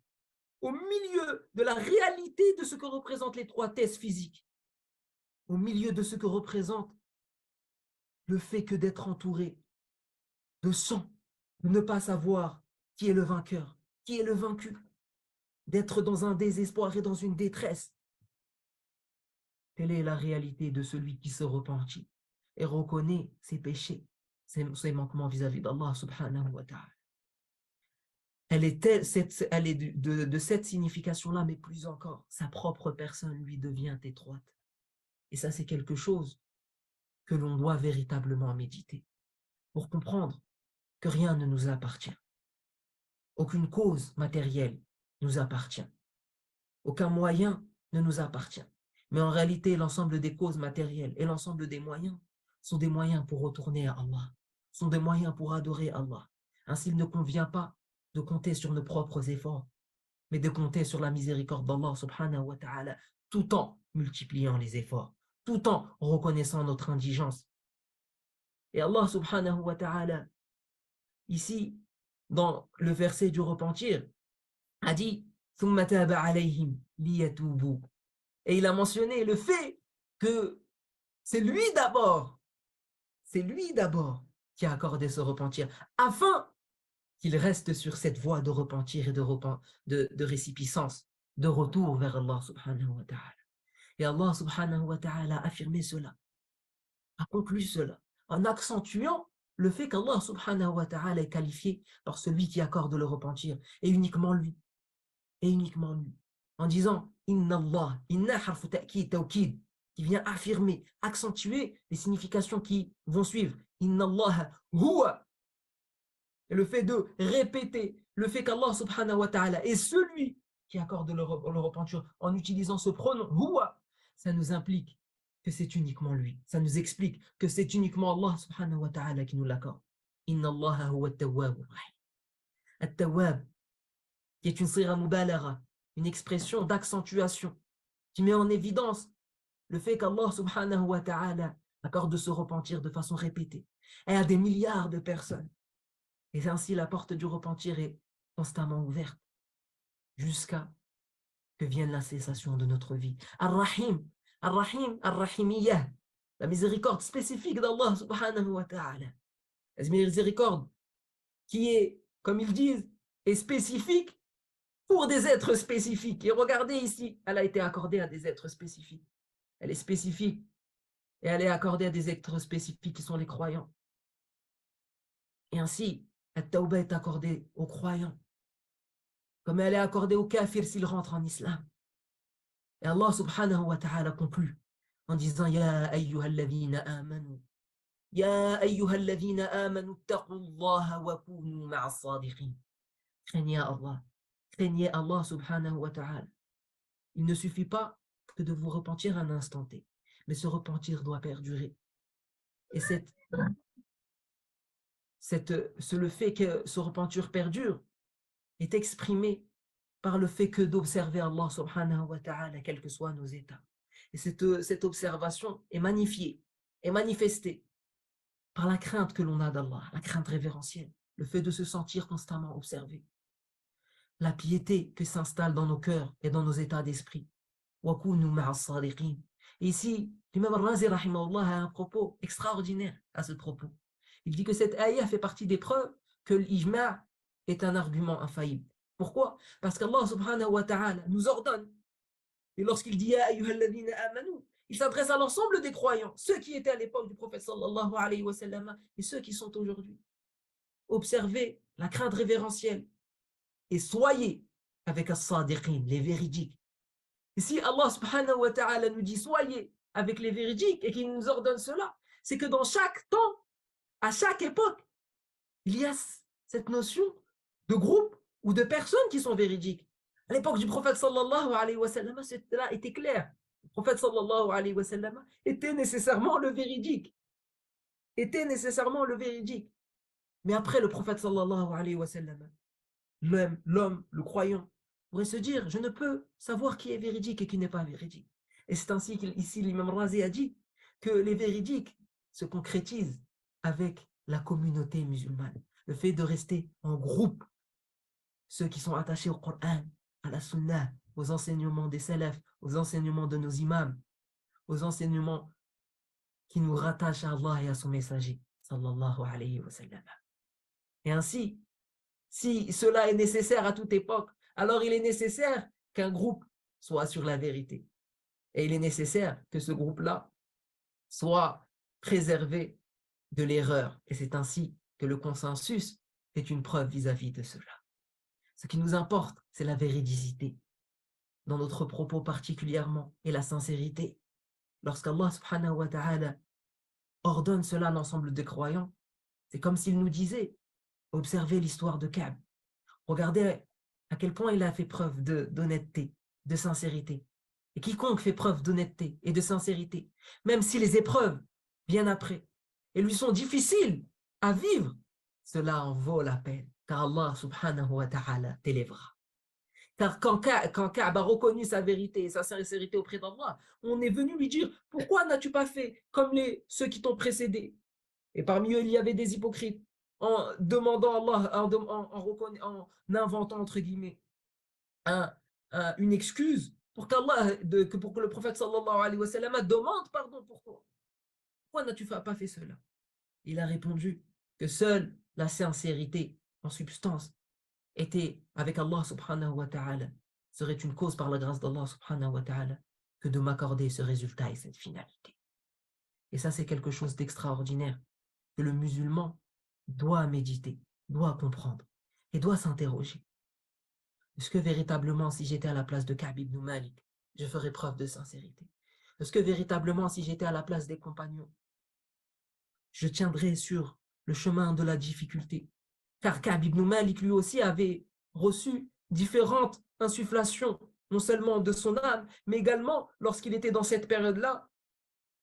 au milieu de la réalité de ce que représente l'étroitesse physique, au milieu de ce que représente le fait que d'être entouré de sang, de ne pas savoir qui est le vainqueur, qui est le vaincu, d'être dans un désespoir et dans une détresse. Telle est la réalité de celui qui se repentit et reconnaît ses péchés, ses manquements vis-à-vis d'Allah subhanahu wa ta'ala. Elle est de cette signification-là, mais plus encore, sa propre personne lui devient étroite. Et ça, c'est quelque chose que l'on doit véritablement méditer pour comprendre que rien ne nous appartient. Aucune cause matérielle nous appartient. Aucun moyen ne nous appartient. Mais en réalité, l'ensemble des causes matérielles et l'ensemble des moyens sont des moyens pour retourner à Allah, sont des moyens pour adorer Allah. Ainsi, il ne convient pas de compter sur nos propres efforts, mais de compter sur la miséricorde d'Allah subhanahu wa ta'ala, tout en multipliant les efforts, tout en reconnaissant notre indigence. Et Allah subhanahu wa ta'ala, ici, dans le verset du repentir, a dit « ثُمَّ تَابَ عَلَيْهِمْ لِيَتُوبُوا » Et il a mentionné le fait que c'est lui d'abord qui a accordé ce repentir, afin qu'il reste sur cette voie de repentir et de récipiscence, de retour vers Allah subhanahu wa ta'ala. Et Allah subhanahu wa ta'ala a affirmé cela, a conclu cela, en accentuant le fait qu'Allah subhanahu wa ta'ala est qualifié par celui qui accorde le repentir, et uniquement lui, en disant Inna Allah, inna harfu ta'kid tawkid, qui vient affirmer, accentuer les significations qui vont suivre. Inna Allah huwa. Et le fait de répéter le fait qu'Allah subhanahu wa ta'ala est celui qui accorde le repentir en utilisant ce pronom huwa, ça nous implique que c'est uniquement lui. Ça nous explique que c'est uniquement Allah subhanahu wa ta'ala qui nous l'accorde. Inna Allah huwa at-tawwab ar-rahim. At-tawwab, qui est une sira mubalara, une expression d'accentuation, qui met en évidence le fait qu'Allah subhanahu wa ta'ala accorde ce repentir de façon répétée et à des milliards de personnes. Et ainsi, la porte du repentir est constamment ouverte jusqu'à que vienne la cessation de notre vie. Ar-Rahim, Ar-Rahim, Ar-Rahimiyah, la miséricorde spécifique d'Allah subhanahu wa ta'ala. La miséricorde qui est, comme ils disent, est spécifique pour des êtres spécifiques. Et regardez ici, elle a été accordée à des êtres spécifiques. Elle est spécifique et elle est accordée à des êtres spécifiques qui sont les croyants. Et ainsi, la tawbah est accordée aux croyants, comme elle est accordée aux kafirs s'ils rentrent en islam. Et Allah subhanahu wa ta'ala conclut en disant Ya ayyuhalladhina amanu, Ya ayyuhalladhina amanu, taqullaha wa kunu ma'as sadiqin. Craignez Allah subhanahu wa ta'ala. Il ne suffit pas que de vous repentir un instant T, mais ce repentir doit perdurer. Et le fait que ce repentir perdure est exprimé par le fait que d'observer Allah subhanahu wa ta'ala, quels que soient nos états. Et cette observation est magnifiée, est manifestée par la crainte que l'on a d'Allah, la crainte révérentielle, le fait de se sentir constamment observé, la piété qui s'installe dans nos cœurs et dans nos états d'esprit. Et ici, l'imam al-Razi rahimahullah a un propos extraordinaire à ce propos. Il dit que cette ayah fait partie des preuves que l'ijma' est un argument infaillible. Pourquoi? Parce qu'Allah subhanahu wa ta'ala nous ordonne. Et lorsqu'il dit Ya ayyuhalladhina amanu, il s'adresse à l'ensemble des croyants, ceux qui étaient à l'époque du prophète sallallahu alayhi wa sallam et ceux qui sont aujourd'hui. Observez la crainte révérentielle et soyez avec as-sadiqin, les véridiques. Et si Allah subhanahu wa ta'ala nous dit soyez avec les véridiques et qu'il nous ordonne cela, c'est que dans chaque temps, à chaque époque, il y a cette notion de groupe ou de personnes qui sont véridiques. À l'époque du prophète sallallahu alayhi wa sallam, cela était clair. Le prophète sallallahu alayhi wa sallam était nécessairement le véridique. Mais après le prophète sallallahu alayhi wa sallam, l'homme, le croyant, pourrait se dire, je ne peux savoir qui est véridique et qui n'est pas véridique. Et c'est ainsi qu'ici l'imam Razi a dit que les véridiques se concrétisent avec la communauté musulmane. Le fait de rester en groupe, ceux qui sont attachés au Coran, à la Sunna, aux enseignements des salafs, aux enseignements de nos imams, aux enseignements qui nous rattachent à Allah et à son messager, sallallahu alayhi wa sallam. Et ainsi, si cela est nécessaire à toute époque, alors il est nécessaire qu'un groupe soit sur la vérité. Et il est nécessaire que ce groupe-là soit préservé de l'erreur. Et c'est ainsi que le consensus est une preuve vis-à-vis de cela. Ce qui nous importe, c'est la véridicité, dans notre propos particulièrement, et la sincérité. Lorsqu'Allah subhanahu wa ta'ala ordonne cela à l'ensemble des croyants, c'est comme s'il nous disait, observez l'histoire de Ka'b. Regardez à quel point il a fait preuve d'honnêteté, de sincérité. Et quiconque fait preuve d'honnêteté et de sincérité, même si les épreuves viennent après et lui sont difficiles à vivre, cela en vaut la peine, car Allah subhanahu wa ta'ala t'élèvera. Car quand Ka'b a reconnu sa vérité et sa sincérité auprès d'Allah, on est venu lui dire, pourquoi n'as-tu pas fait comme ceux qui t'ont précédé? Et parmi eux, il y avait des hypocrites, en demandant à Allah, en inventant, entre guillemets, un, une excuse pour pour que le prophète sallallahu alayhi wa sallam demande pardon pour toi. Pourquoi n'as-tu pas fait cela? Il a répondu que seule la sincérité en substance était avec Allah subhanahu wa ta'ala serait une cause par la grâce d'Allah subhanahu wa ta'ala que de m'accorder ce résultat et cette finalité. Et ça, c'est quelque chose d'extraordinaire que le musulman doit méditer, doit comprendre et doit s'interroger. Est-ce que véritablement, si j'étais à la place de Ka'b ibn Malik, je ferais preuve de sincérité? Est-ce que véritablement, si j'étais à la place des compagnons, je tiendrais sur le chemin de la difficulté? Car Ka'b ibn Malik, lui aussi, avait reçu différentes insufflations, non seulement de son âme, mais également, lorsqu'il était dans cette période-là,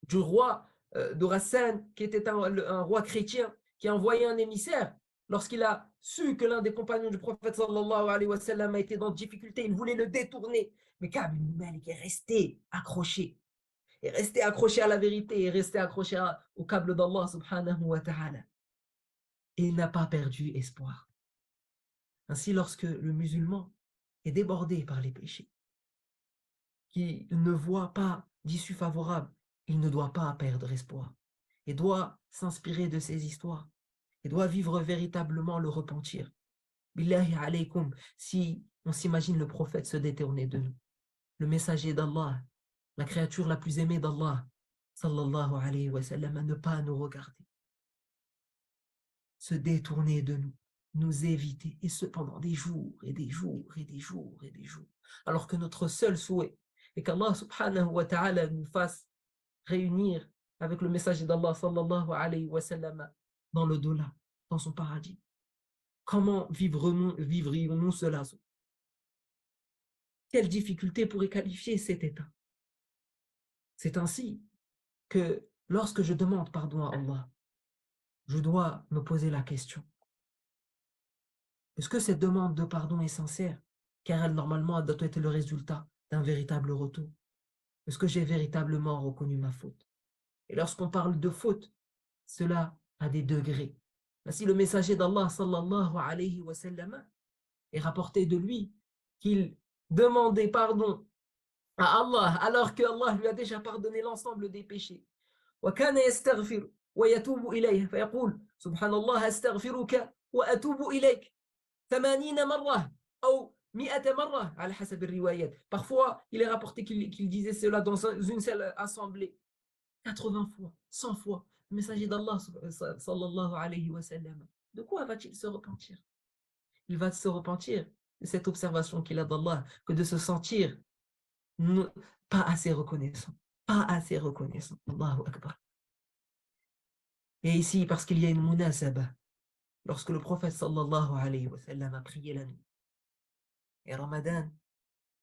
du roi d'Horassan, qui était un roi chrétien, qui a envoyé un émissaire. Lorsqu'il a su que l'un des compagnons du prophète sallallahu alayhi wa sallam a été dans difficulté, il voulait le détourner. Mais Ka'b ibn Malik est resté accroché. Est resté accroché à la vérité, est resté accroché au câble d'Allah subhanahu wa ta'ala. Et il n'a pas perdu espoir. Ainsi, lorsque le musulman est débordé par les péchés, qu'il ne voit pas d'issue favorable, il ne doit pas perdre espoir. Il doit s'inspirer de ces histoires. Il doit vivre véritablement le repentir. Billahi alaykum, si on s'imagine le prophète se détourner de nous, le messager d'Allah, la créature la plus aimée d'Allah, sallallahu alayhi wa sallam, à ne pas nous regarder, se détourner de nous, nous éviter, et ce pendant des jours et des jours et des jours et des jours, alors que notre seul souhait est qu'Allah subhanahu wa ta'ala nous fasse réunir avec le messager d'Allah sallallahu alayhi wa sallam dans le doula, dans son paradis. Comment vivrions-nous cela? Quelle difficulté pourrait qualifier cet état? C'est ainsi que lorsque je demande pardon à Allah, je dois me poser la question. Est-ce que cette demande de pardon est sincère? Car elle, normalement, doit être le résultat d'un véritable retour. Est-ce que j'ai véritablement reconnu ma faute? Et lorsqu'on parle de faute, cela a des degrés. Ainsi, le messager d'Allah, sallallahu alayhi wa sallam, est rapporté de lui qu'il demandait pardon à Allah alors que Allah lui a déjà pardonné l'ensemble des péchés. وكان يستغفر ويتوب إليه فيقول سبحان الله أستغفرك وأتوب إليك 80 مرة أو 100 مرة على حسب الروايات. Parfois, il est rapporté qu'il disait cela dans une seule assemblée. 80 fois, 100 fois. Le messager d'Allah sallallahu alayhi wa sallam, de quoi va-t-il se repentir? Il va se repentir de cette observation qu'il a d'Allah, que de se sentir pas assez reconnaissant. Pas assez reconnaissant. Allahu Akbar. Et ici, parce qu'il y a une munasaba, lorsque le prophète sallallahu alayhi wa sallam a prié la nuit, et Ramadan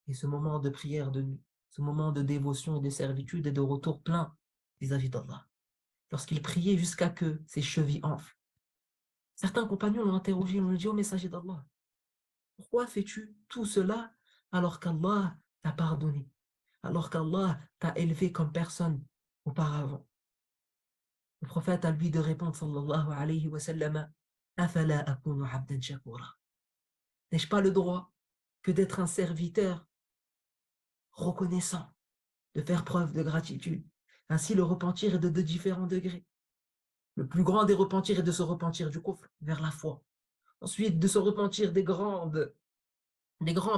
est ce moment de prière de nuit, ce moment de dévotion et de servitude et de retour plein vis-à-vis d'Allah. Lorsqu'il priait jusqu'à que ses chevilles enflent. Certains compagnons l'ont interrogé, l'ont dit au messager d'Allah, pourquoi fais-tu tout cela alors qu'Allah t'a pardonné, alors qu'Allah t'a élevé comme personne auparavant? Le prophète a lui de répondre, sallallahu alayhi wa sallam, afala akunu abdan shakura. N'ai-je pas le droit que d'être un serviteur reconnaissant, de faire preuve de gratitude? Ainsi, le repentir est de différents degrés. Le plus grand des repentirs est de se repentir du kufr vers la foi. Ensuite, de se repentir des grands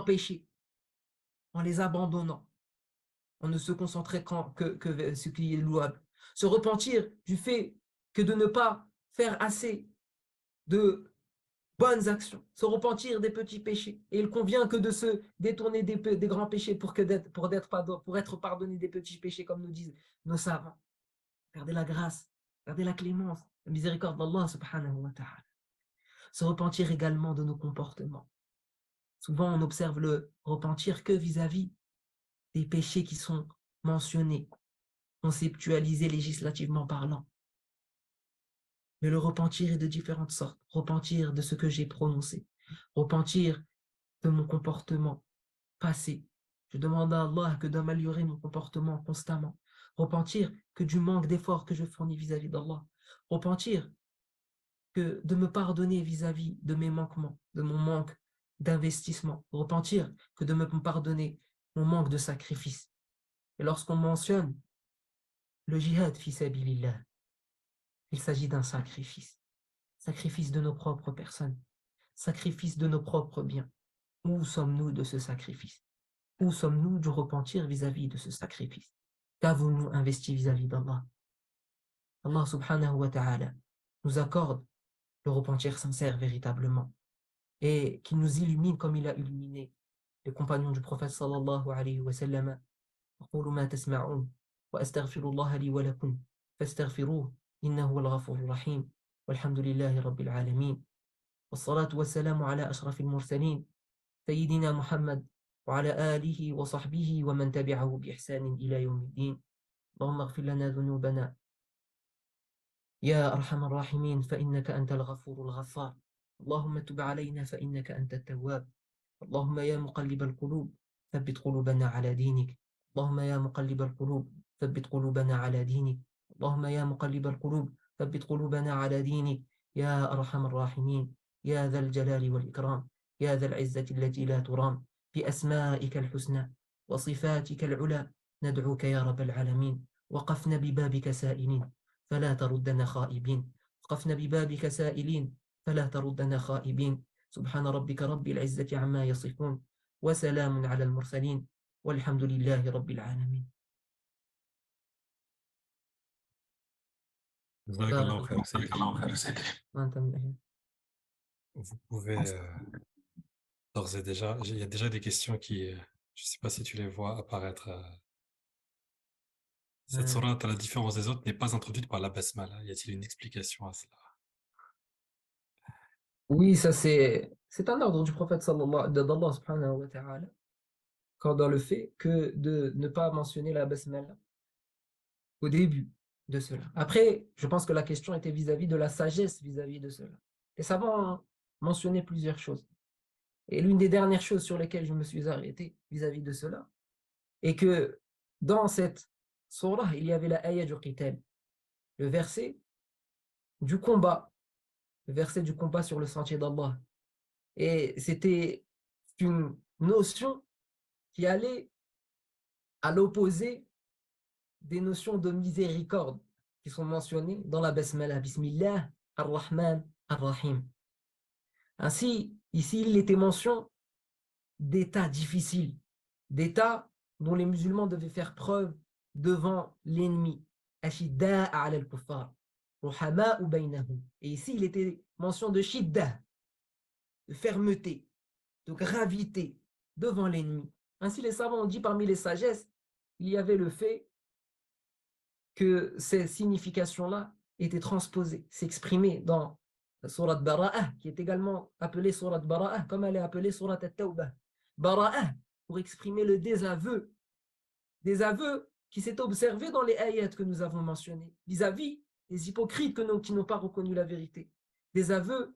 péchés en les abandonnant, en ne se concentrant que ce qui est louable. Se repentir du fait que de ne pas faire assez de bonnes actions. Se repentir des petits péchés. Et il convient que de se détourner des grands péchés pour être pardonné des petits péchés, comme nous disent nos savants. Gardez la grâce, gardez la clémence, la miséricorde d'Allah subhanahu wa ta'ala. Se repentir également de nos comportements. Souvent, on observe le repentir que vis-à-vis des péchés qui sont mentionnés, conceptualisés législativement parlant. Mais le repentir est de différentes sortes. Repentir de ce que j'ai prononcé. Repentir de mon comportement passé. Je demande à Allah que d'améliorer mon comportement constamment. Repentir que du manque d'efforts que je fournis vis-à-vis d'Allah. Repentir que de me pardonner vis-à-vis de mes manquements, de mon manque d'investissement. Repentir que de me pardonner mon manque de sacrifice. Et lorsqu'on mentionne le jihad fi sabilillah, il s'agit d'un sacrifice. Sacrifice de nos propres personnes. Sacrifice de nos propres biens. Où sommes-nous de ce sacrifice? Où sommes-nous du repentir vis-à-vis de ce sacrifice? Qu'avons-nous investi vis-à-vis d'Allah? Allah subhanahu wa ta'ala nous accorde le repentir sincère véritablement et qu'il nous illumine comme il a illuminé les compagnons du prophète sallallahu alayhi wa sallam. أقول ما تسمعون وأستغفر الله لي ولكم فاستغفروه إنه هو الغفور الرحيم والحمد لله رب العالمين والصلاة والسلام على أشرف المرسلين سيدنا محمد وعلى آله وصحبه ومن تبعه بإحسان إلى يوم الدين اللهم اغفر لنا ذنوبنا يا أرحم الراحمين فإنك أنت الغفور الغفار اللهم تب علينا فإنك أنت التواب اللهم يا مقلب القلوب ثبت قلوبنا على دينك اللهم يا مقلب القلوب ثبت قلوبنا على دينك اللهم يا مقلب القلوب ثبت قلوبنا على دينك يا أرحم الراحمين يا ذا الجلال والإكرام يا ذا العزة التي لا ترام بأسمائك الحسنى وصفاتك العلى ندعوك يا رب العالمين وقفنا ببابك سائلين فلا تردنا خائبين وقفنا ببابك سائلين فلا تردنا خائبين سبحان ربك رب العزة عما يصفون وسلام على المرسلين والحمد لله رب العالمين. Jazakallahu khair, Sayyidi. وأنت من أهل. Vous pouvez d'ores et déjà, il y a déjà des questions qui, je ne sais pas si tu les vois apparaître. Cette sourate, à la différence des autres, n'est pas introduite par la basmala. Y a-t-il une explication à cela? Oui, ça c'est un ordre du prophète sallallahu d'Allah subhanahu wa ta'ala, quand dans le fait que de ne pas mentionner la basmala au début de cela. Après, je pense que la question était vis-à-vis de la sagesse vis-à-vis de cela. Les savants ont mentionné plusieurs choses. Et l'une des dernières choses sur lesquelles je me suis arrêté vis-à-vis de cela est que dans cette surah, il y avait la ayah du qital, le verset du combat, le verset du combat sur le sentier d'Allah. Et c'était une notion qui allait à l'opposé des notions de miséricorde qui sont mentionnées dans la basmala. Bismillah ar-Rahman ar-Rahim. Ainsi, ici, il était mention d'états difficiles, d'états dont les musulmans devaient faire preuve devant l'ennemi. Ashidda ala al-kuffar, ruhama'u baynahum. Et ici, il était mention de shidda, de fermeté, de gravité devant l'ennemi. Ainsi, les savants ont dit parmi les sagesses, il y avait le fait que ces significations-là étaient transposées, s'exprimaient dans la sourate Bara'ah, qui est également appelée sourate Bara'ah, comme elle est appelée sourate At-Tawbah. Bara'ah, pour exprimer le désaveu, des aveux qui s'est observé dans les ayats que nous avons mentionnés, vis-à-vis des hypocrites qui n'ont pas reconnu la vérité, des aveux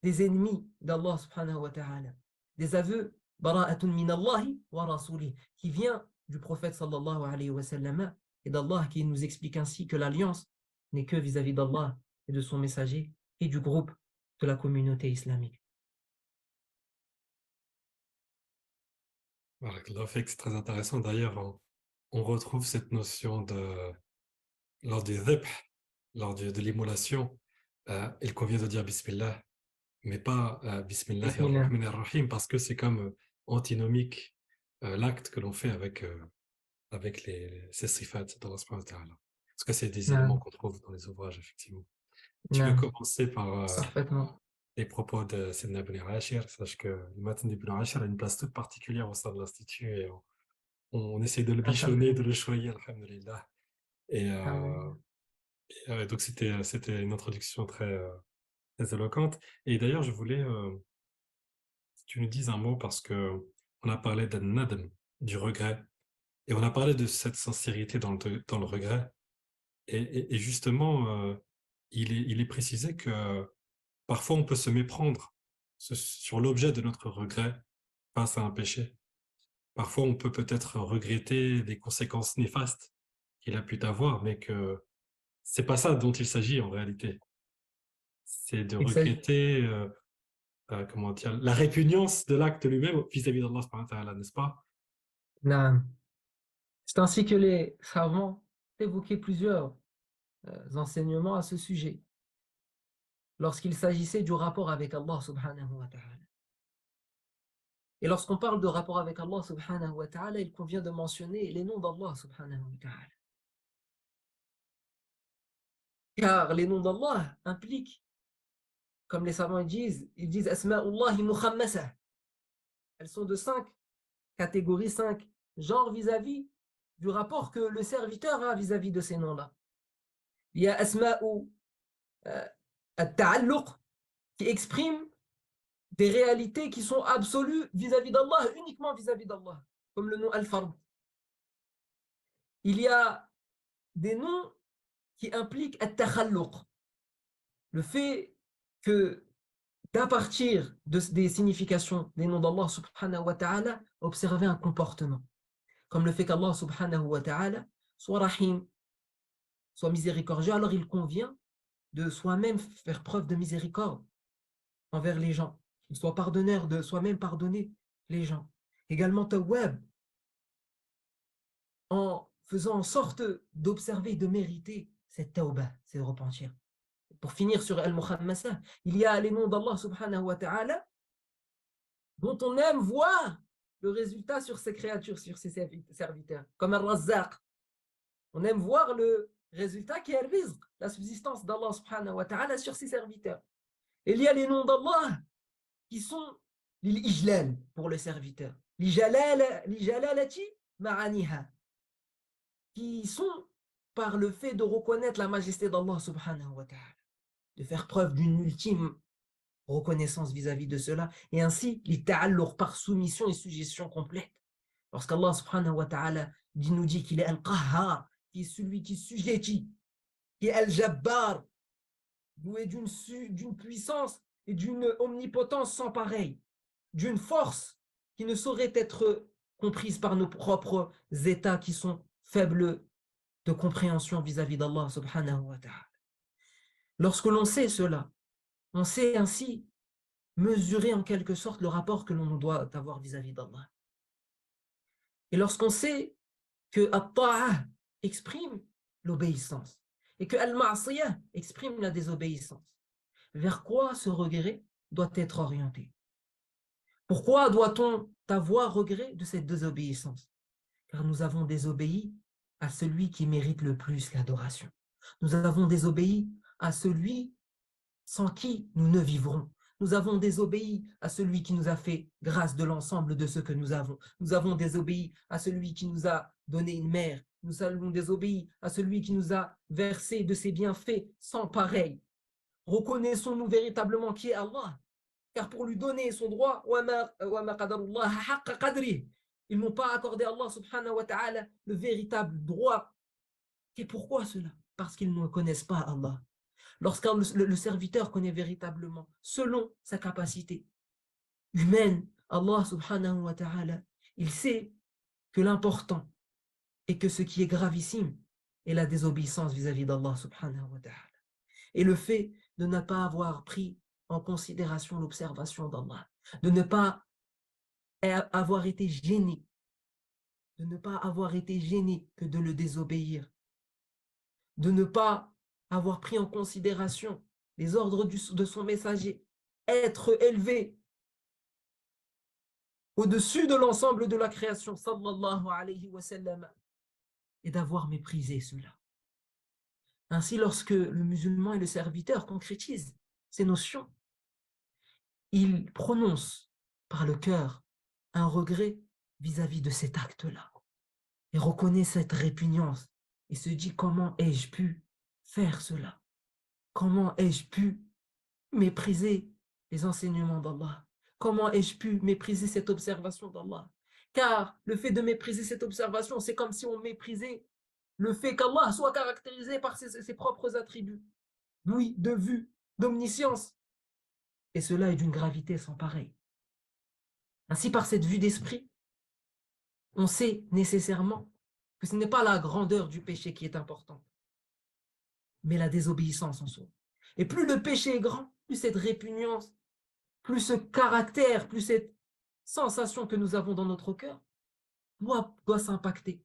des ennemis d'Allah subhanahu wa ta'ala, des aveux bara'atun min Allahi wa rasulih, qui vient du prophète sallallahu alayhi wa sallam et d'Allah, qui nous explique ainsi que l'alliance n'est que vis-à-vis d'Allah et de son messager et du groupe de la communauté islamique. Barakallahu fik, c'est très intéressant. D'ailleurs, on retrouve cette notion de, lors du dhibh, de l'immolation, il convient de dire Bismillah, mais pas Bismillah. Bismillahirrahmanirrahim, parce que c'est comme antinomique l'acte que l'on fait avec ces sifat d'Allah subhanahu wa ta'ala. Parce que c'est des éléments Non, qu'on trouve dans les ouvrages, effectivement. Tu veux non, commencer par parfaitement. les propos de Sayyidina Ibn Ashir. Sache que le matin d'Ibn Ashir a une place toute particulière au sein de l'Institut et on essaie de le bichonner, de le choyer, alhamdulillah. Et donc, c'était une introduction très éloquente. Et d'ailleurs, je voulais que tu nous dises un mot parce que on a parlé d'un nadm, du regret. Et on a parlé de cette sincérité dans le regret. Et justement, il est précisé que parfois on peut se méprendre sur l'objet de notre regret face à un péché. Parfois on peut peut-être regretter des conséquences néfastes qu'il a pu avoir, mais que c'est pas ça dont il s'agit en réalité. C'est de Il s'agit, regretter, comment dire, la répugnance de l'acte lui-même vis-à-vis d'Allah subhanahu wa ta'ala, n'est-ce pas? Non. C'est ainsi que les savants évoquaient plusieurs enseignements à ce sujet lorsqu'il s'agissait du rapport avec Allah subhanahu wa ta'ala. Et lorsqu'on parle de rapport avec Allah subhanahu wa ta'ala, il convient de mentionner les noms d'Allah subhanahu wa ta'ala. Car les noms d'Allah impliquent, comme les savants ils disent Asma'ullahi mukhammasa. Elles sont de 5 catégories, 5 genres vis-à-vis du rapport que le serviteur a vis-à-vis de ces noms-là. Il y a Asma'u al-ta'alluq qui exprime des réalités qui sont absolues vis-à-vis d'Allah, uniquement vis-à-vis d'Allah, comme le nom Al-Fard. Il y a des noms qui impliquent Al-Takhalluq, le fait que d'à partir des significations des noms d'Allah subhanahu wa ta'ala, observer un comportement, comme le fait qu'Allah subhanahu wa ta'ala soit rahim, soit miséricordieux, alors il convient de soi-même faire preuve de miséricorde envers les gens, qu'il soit pardonneur, de soi-même pardonner les gens. Également tawwab, en faisant en sorte d'observer, de mériter cette tawbah, c'est repentir. Pour finir sur Al-Mukhammasa, il y a les noms d'Allah subhanahu wa ta'ala dont on aime voir le résultat sur ses créatures, sur ses serviteurs, comme Al-Razzaq. On aime voir le résultat qui est le rizq, la subsistance d'Allah subhanahu wa ta'ala sur ses serviteurs. Et il y a les noms d'Allah qui sont l'ijlal pour le serviteur, l'ijalalati ma'aniha, qui sont par le fait de reconnaître la majesté d'Allah subhanahu wa ta'ala, de faire preuve d'une ultime reconnaissance vis-à-vis de cela, et ainsi les ta'alluq par soumission et suggestion complète. Lorsqu'Allah subhanahu wa ta'ala nous dit qu'il est Al-Qahhar, qui est celui qui sujettit, qui est Al-Jabbar, doué d'une puissance et d'une omnipotence sans pareil, d'une force qui ne saurait être comprise par nos propres états qui sont faibles de compréhension vis-à-vis d'Allah subhanahu wa ta'ala. Lorsque l'on sait cela, on sait ainsi mesurer en quelque sorte le rapport que l'on doit avoir vis-à-vis d'Allah. Et lorsqu'on sait que At-Ta'ah exprime l'obéissance et que Al-Ma'asiyah exprime la désobéissance, vers quoi ce regret doit être orienté? Pourquoi doit-on avoir regret de cette désobéissance? Car nous avons désobéi à celui qui mérite le plus l'adoration. Nous avons désobéi à celui sans qui nous ne vivrons. Nous avons désobéi à celui qui nous a fait grâce de l'ensemble de ce que nous avons. Nous avons désobéi à celui qui nous a donné une mère. Nous avons désobéi à celui qui nous a versé de ses bienfaits sans pareil. Reconnaissons-nous véritablement qui est Allah, car pour lui donner son droit, ils n'ont pas accordé à Allah subhanahu wa ta'ala le véritable droit. Et pourquoi cela? Parce qu'ils ne connaissent pas Allah. Lorsqu'un le serviteur connaît véritablement, selon sa capacité humaine, Allah subhanahu wa ta'ala, il sait que l'important et que ce qui est gravissime est la désobéissance vis-à-vis d'Allah subhanahu wa ta'ala. Et le fait de ne pas avoir pris en considération l'observation d'Allah, de ne pas avoir été gêné, de ne pas avoir été gêné que de le désobéir, de ne pas avoir pris en considération les ordres de son messager, être élevé au-dessus de l'ensemble de la création, sallallahu alayhi wa sallam, et d'avoir méprisé cela. Ainsi, lorsque le musulman et le serviteur concrétisent ces notions, il prononce par le cœur un regret vis-à-vis de cet acte-là et reconnaît cette répugnance et se dit comment ai-je pu faire cela? Comment ai-je pu mépriser les enseignements d'Allah? Comment ai-je pu mépriser cette observation d'Allah? car le fait de mépriser cette observation, c'est comme si on méprisait le fait qu'Allah soit caractérisé par ses propres attributs, oui, de vue, d'omniscience. Et cela est d'une gravité sans pareille. Ainsi, par cette vue d'esprit, on sait nécessairement que ce n'est pas la grandeur du péché qui est importante, mais la désobéissance en soi. Et plus le péché est grand, plus cette répugnance, plus ce caractère, plus cette sensation que nous avons dans notre cœur doit s'impacter,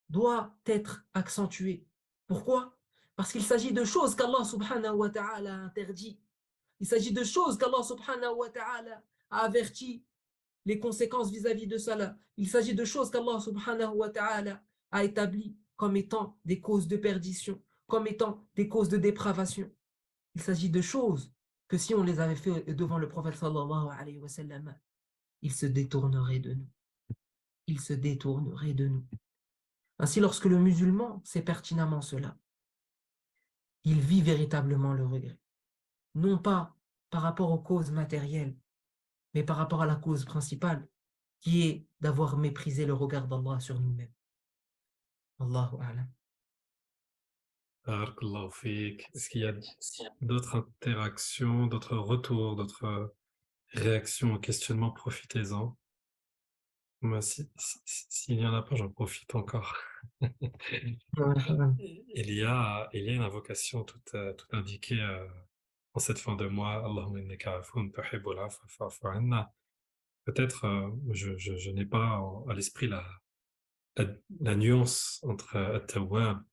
doit être accentuée. Pourquoi? Parce qu'il s'agit de choses qu'Allah subhanahu wa ta'ala a interdit. Il s'agit de choses qu'Allah subhanahu wa ta'ala a averti les conséquences vis-à-vis de cela. Il s'agit de choses qu'Allah subhanahu wa ta'ala a établies comme étant des causes de perdition, comme étant des causes de dépravation. Il s'agit de choses que si on les avait fait devant le prophète sallallahu alayhi wa sallam, il se détournerait de nous. Il se détournerait de nous. Ainsi, lorsque le musulman sait pertinemment cela, il vit véritablement le regret. Non pas par rapport aux causes matérielles, mais par rapport à la cause principale, qui est d'avoir méprisé le regard d'Allah sur nous-mêmes. Allahu a'lam. Barakallahu fik. Est-ce qu'il y a d'autres interactions, d'autres retours, d'autres réactions, questionnements? Profitez-en. Moi, s'il n'y en a pas, j'en profite encore. Il y a une invocation toute indiquée en cette fin de mois. Allahumma innaka afoun tuhibbul afwa fa'fu anna. Peut-être je n'ai pas à l'esprit la nuance entre at-tawwab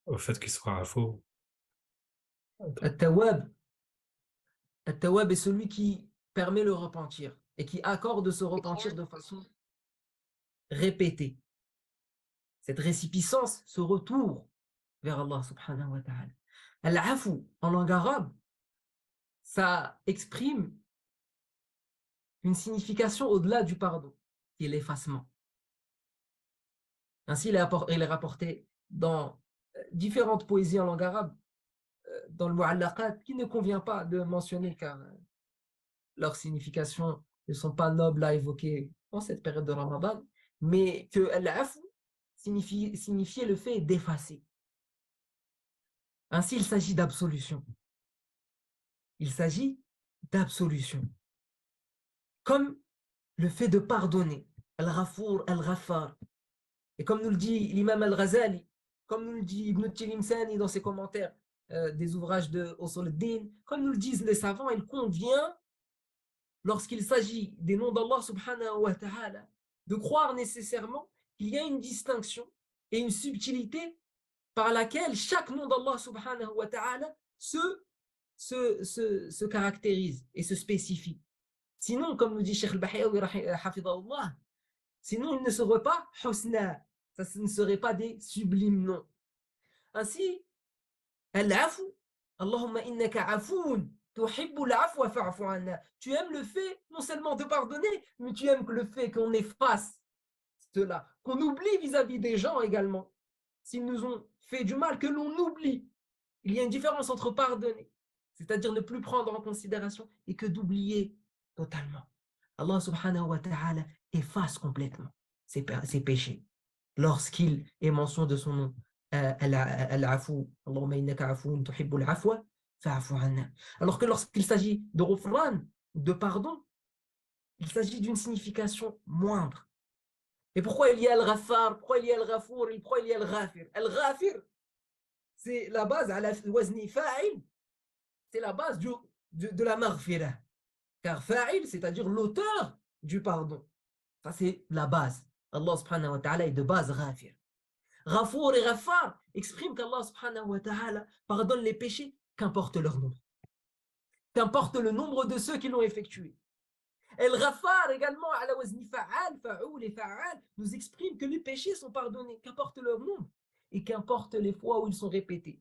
au fait qu'il soit afou. At-Tawwab est celui qui permet le repentir et qui accorde ce repentir de façon répétée. Cette récipiscence, ce retour vers Allah subhanahu wa ta'ala. Al-afu, en langue arabe, ça exprime une signification au-delà du pardon, qui est l'effacement. Ainsi, il est rapporté dans différentes poésies en langue arabe, dans le mu'allaqat, qui ne convient pas de mentionner car leurs significations ne sont pas nobles à évoquer en cette période de Ramadan, mais que al-afu signifiait le fait d'effacer. Ainsi, il s'agit d'absolution. Il s'agit d'absolution. Comme le fait de pardonner, al-Ghafour, al-Ghaffar. Et comme nous le dit l'imam al-Ghazali, comme nous le dit Ibn Tilimsani dans ses commentaires des ouvrages de Usul al-Din, comme nous le disent les savants, il convient, lorsqu'il s'agit des noms d'Allah subhanahu wa ta'ala, de croire nécessairement qu'il y a une distinction et une subtilité par laquelle chaque nom d'Allah subhanahu wa ta'ala se caractérise et se spécifie. Sinon, comme nous dit Cheikh al-Bahiyawi, hafidahullah, sinon il ne serait pas husna, ça ne serait pas des sublimes noms. Ainsi, al-afu, Allahumma innaka afoun, tuhibbul afwa fa'fu anna. Tu aimes le fait non seulement de pardonner, mais tu aimes le fait qu'on efface cela, qu'on oublie vis-à-vis des gens également. S'ils nous ont fait du mal, que l'on oublie. Il y a une différence entre pardonner, c'est-à-dire ne plus prendre en considération, et que d'oublier totalement. Allah subhanahu wa ta'ala efface complètement ses péchés lorsqu'il est mention de son nom. Al-afu, Allahumma innaka afoun tuhibbul afwa fa'fu anna. Alors que lorsqu'il s'agit de ghufran, de pardon, il s'agit d'une signification moindre. Et pourquoi il y a al-ghaffar, pourquoi il y a al-ghafour, et pourquoi il y a al-ghafir? Al-ghafir, c'est la base à la wazni fa'il, c'est la base de la maghfira. Car fa'il, c'est-à-dire l'auteur du pardon. Ça, c'est la base. Allah subhanahu wa ta'ala est de base ghafir. Ghafour et ghaffar expriment qu'Allah subhanahu wa ta'ala pardonne les péchés, qu'importe leur nombre. Qu'importe le nombre de ceux qui l'ont effectué. Et le ghaffar également, à la wazni fa'al, fa'oul et fa'al, nous exprime que les péchés sont pardonnés, qu'importe leur nombre, et qu'importe les fois où ils sont répétés.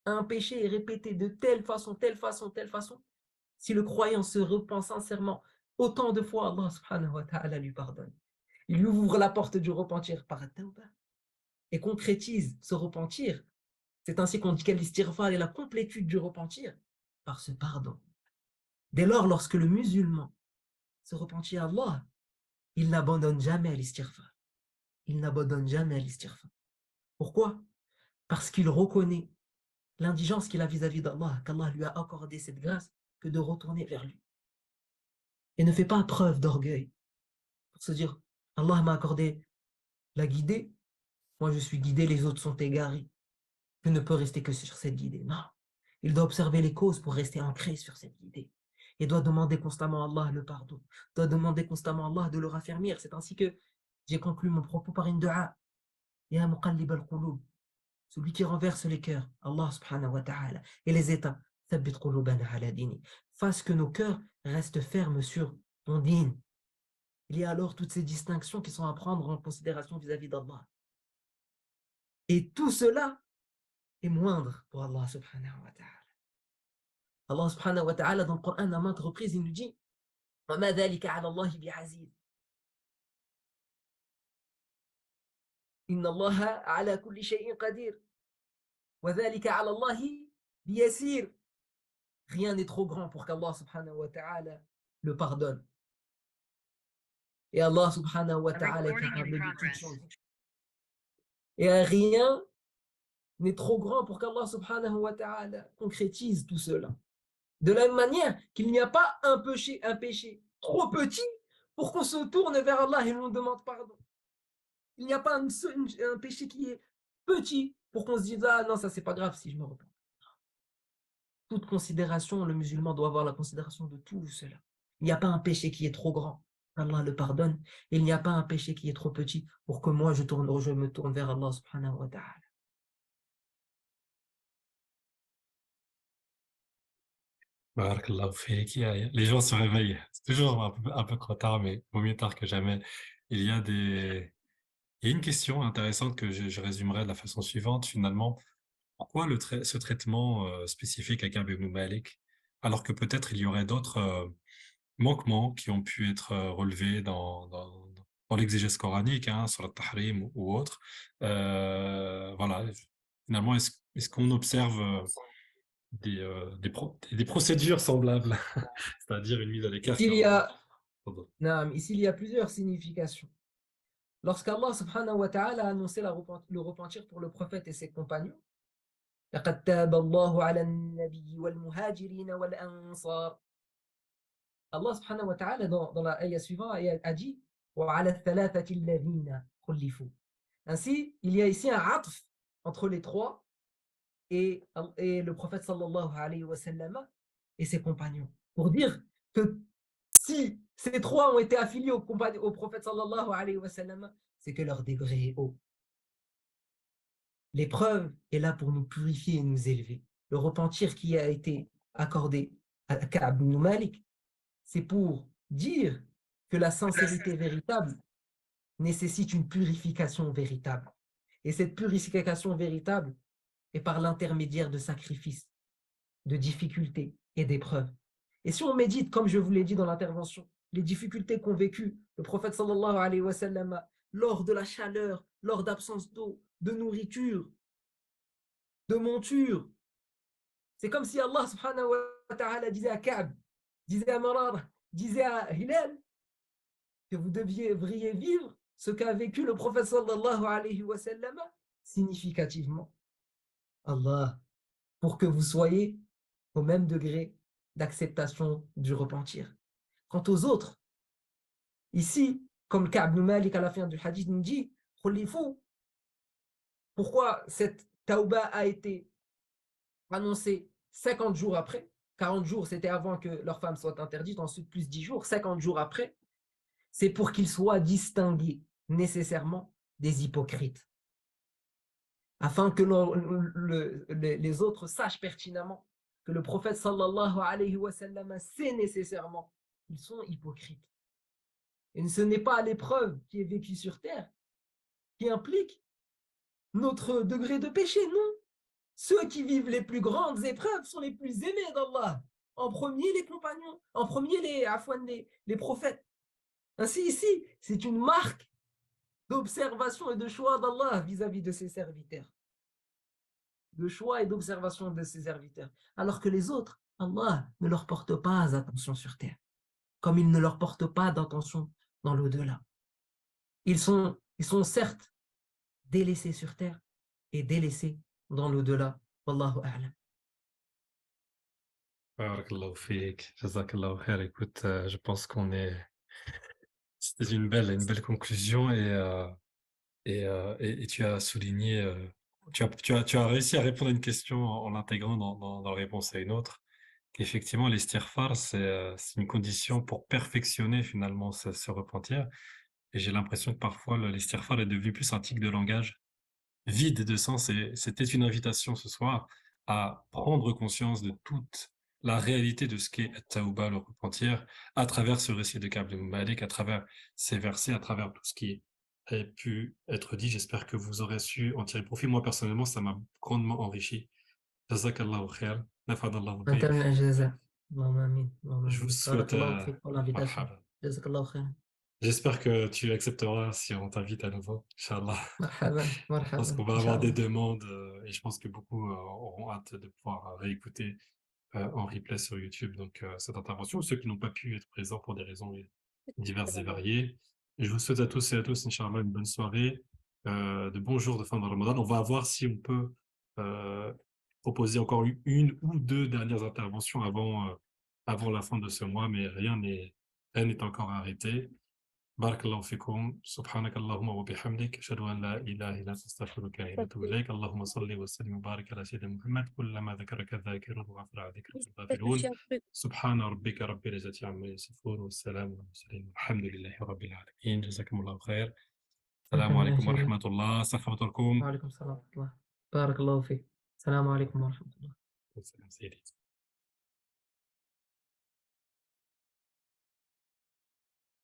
Un péché est répété de telle façon, telle façon, telle façon. Si le croyant se repent sincèrement, autant de fois Allah subhanahu wa ta'ala lui pardonne. Il lui ouvre la porte du repentir par at-tawbah et concrétise ce repentir. C'est ainsi qu'on dit qu'elle l'istighfar est la complétude du repentir par ce pardon. Dès lors, lorsque le musulman se repentit à Allah, il n'abandonne jamais l'istighfar. Il n'abandonne jamais l'istighfar. Pourquoi? Parce qu'il reconnaît l'indigence qu'il a vis-à-vis d'Allah, qu'Allah lui a accordé cette grâce que de retourner vers lui. Et ne fait pas preuve d'orgueil pour se dire, Allah m'a accordé la guidée, moi je suis guidé, les autres sont égarés. Je ne peux rester que sur cette guidée. Non. Il doit observer les causes pour rester ancré sur cette guidée. Il doit demander constamment à Allah le pardon. Il doit demander constamment à Allah de le raffermir. C'est ainsi que j'ai conclu mon propos par une dua. Ya muqallib al-qulub, celui qui renverse les cœurs, Allah subhanahu wa ta'ala, et les états, thabbit qulubana ala dini. Fasse que nos cœurs restent fermes sur ton din. Il y a alors toutes ces distinctions qui sont à prendre en considération vis-à-vis d'Allah. Et tout cela est moindre pour Allah subhanahu wa ta'ala. Allah subhanahu wa ta'ala dans le Coran à maintes reprises il nous dit وَمَا ذَلِكَ عَلَى اللَّهِ بِعَزِيزٍ إِنَّ اللَّهَ عَلَى كُلِّ شَيْءٍ قَدِيرٌ وَذَلِكَ عَلَى اللَّهِ بِيَسِيرٌ. Rien n'est trop grand pour qu'Allah subhanahu wa ta'ala le pardonne. Et Allah subhanahu wa ta'ala est capable de toutes choses. Et rien n'est trop grand pour qu'Allah subhanahu wa ta'ala concrétise tout cela. De la même manière qu'il n'y a pas un péché trop petit pour qu'on se tourne vers Allah et l'on demande pardon. Il n'y a pas un péché qui est petit pour qu'on se dise ah non, ça c'est pas grave si je me repens. Toute considération, le musulman doit avoir la considération de tout cela. Il n'y a pas un péché qui est trop grand, Allah le pardonne. Il n'y a pas un péché qui est trop petit pour que moi je me tourne vers Allah subhanahu wa ta'ala. Barakallahu fik. Les gens se réveillent. C'est toujours un peu trop tard, mais vaut mieux tard que jamais. Il y a des, il y a une question intéressante que je résumerai de la façon suivante, finalement. Pourquoi ce traitement spécifique à Ka'b ibn Malik, alors que peut-être il y aurait d'autres manquements qui ont pu être relevés dans l'exégèse coranique, hein, sur le tahrim ou autre. Voilà. Finalement, est-ce qu'on observe des procédures semblables, c'est-à-dire une mise à l'écart Ici sur... il y a, Pardon. non, ici, il y a plusieurs significations. Lorsqu'Allah subhanahu wa ta'ala a annoncé le repentir pour le prophète et ses compagnons, لقد تاب الله على النبي والمهاجرين والأنصار. Allah subhanahu wa ta'ala dans la ayah suivante a dit وعلى الثلاثة الذين خلفوا. Ainsi, il y a ici un atf entre les trois et le prophète sallallahu alayhi wa sallam et ses compagnons. Pour dire que si ces trois ont été affiliés au prophète sallallahu alayhi wa sallam, c'est que leur degré est haut. L'épreuve est là pour nous purifier et nous élever. Le repentir qui a été accordé à Ka'b ibn Malik, c'est pour dire que la sincérité véritable nécessite une purification véritable. Et cette purification véritable est par l'intermédiaire de sacrifices, de difficultés et d'épreuves. Et si on médite, comme je vous l'ai dit dans l'intervention, les difficultés qu'ont vécues le prophète sallallahu alayhi wa sallam lors de la chaleur, lors d'absence d'eau, de nourriture, de monture, c'est comme si Allah subhanahu wa ta'ala disait à Ka'b, disait à Marar, disait à Hilal que vous devriez vivre ce qu'a vécu le prophète sallallahu alayhi wa sallam significativement. Allah, pour que vous soyez au même degré d'acceptation du repentir. Quant aux autres, ici, comme Ka'b ibn Malik à la fin du hadith nous dit, pourquoi cette tauba a été annoncée 50 jours après, 40 jours c'était avant que leur femme soit interdite, ensuite plus 10 jours, 50 jours après, c'est pour qu'ils soient distingués nécessairement des hypocrites. Afin que les autres sachent pertinemment que le prophète sallallahu alayhi wa sallam sait nécessairement qu'ils sont hypocrites. Et ce n'est pas l'épreuve qui est vécue sur terre qui implique notre degré de péché, non. Ceux qui vivent les plus grandes épreuves sont les plus aimés d'Allah. En premier, les compagnons, en premier, les prophètes. Ainsi, ici, c'est une marque d'observation et de choix d'Allah vis-à-vis de ses serviteurs. De choix et d'observation de ses serviteurs. Alors que les autres, Allah ne leur porte pas attention sur terre. Comme il ne leur porte pas d'attention dans l'au-delà. Ils sont certes délaissés sur terre et délaissés dans l'au-delà. Wallahu a'lam. Barakallahu fik, jazakallahu khair. Écoute, je pense c'était une belle conclusion et tu as souligné, tu as réussi à répondre à une question en l'intégrant dans la réponse à une autre, qu'effectivement l'istighfar, c'est une condition pour perfectionner finalement ce repentir et j'ai l'impression que parfois l'istighfar est devenu plus un tic de langage vide de sens et c'était une invitation ce soir à prendre conscience de toute la réalité de ce qu'est at-tawba, le repentir, à travers ce récit de Ka'b ibn Malik, à travers ces versets, à travers tout ce qui a pu être dit. J'espère que vous aurez su en tirer profit. Moi, personnellement, ça m'a grandement enrichi. Jazakallahu khair, nafadallahu أنت bik. من الجزاء. اللهم آمين. اللهم Je vous آمين. souhaite, بارك الله فيك pour l'invitation. marhaba. جزاك الله خيرا. J'espère que tu accepteras si on t'invite à nouveau, Inch'Allah. مرحبا Je pense مرحبا qu'on va إن avoir شاء des الله. demandes et je pense que beaucoup auront hâte de pouvoir réécouter en replay sur YouTube donc cette intervention, ceux qui n'ont pas pu être présents pour des raisons diverses et variées. Et je vous souhaite à tous et à tous, Inch'Allah, une bonne soirée, de bons jours de fin de Ramadan. On va voir si on peut euh, proposer encore une ou deux dernières interventions avant la fin de ce mois, mais rien n'est encore arrêté. بارك الله فيكم سبحانك اللهم وبحمدك أشهد أن لا إله إلا أنت أستغفرك وأتوب إليك اللهم صل وسلم وبارك على سيدنا محمد كلما ذكرك الذاكرون وغفر عن ذكرك الغافلون سبحان ربك رب العزة عما يصفون والسلام على المرسلين والحمد لله رب العالمين جزاكم الله خير أنت السلام من عليكم الجزاء. ورحمة الله استغفركم وعليكم السلام ورحمة الله. بارك الله فيك. السلام عليكم ورحمة الله. سيدي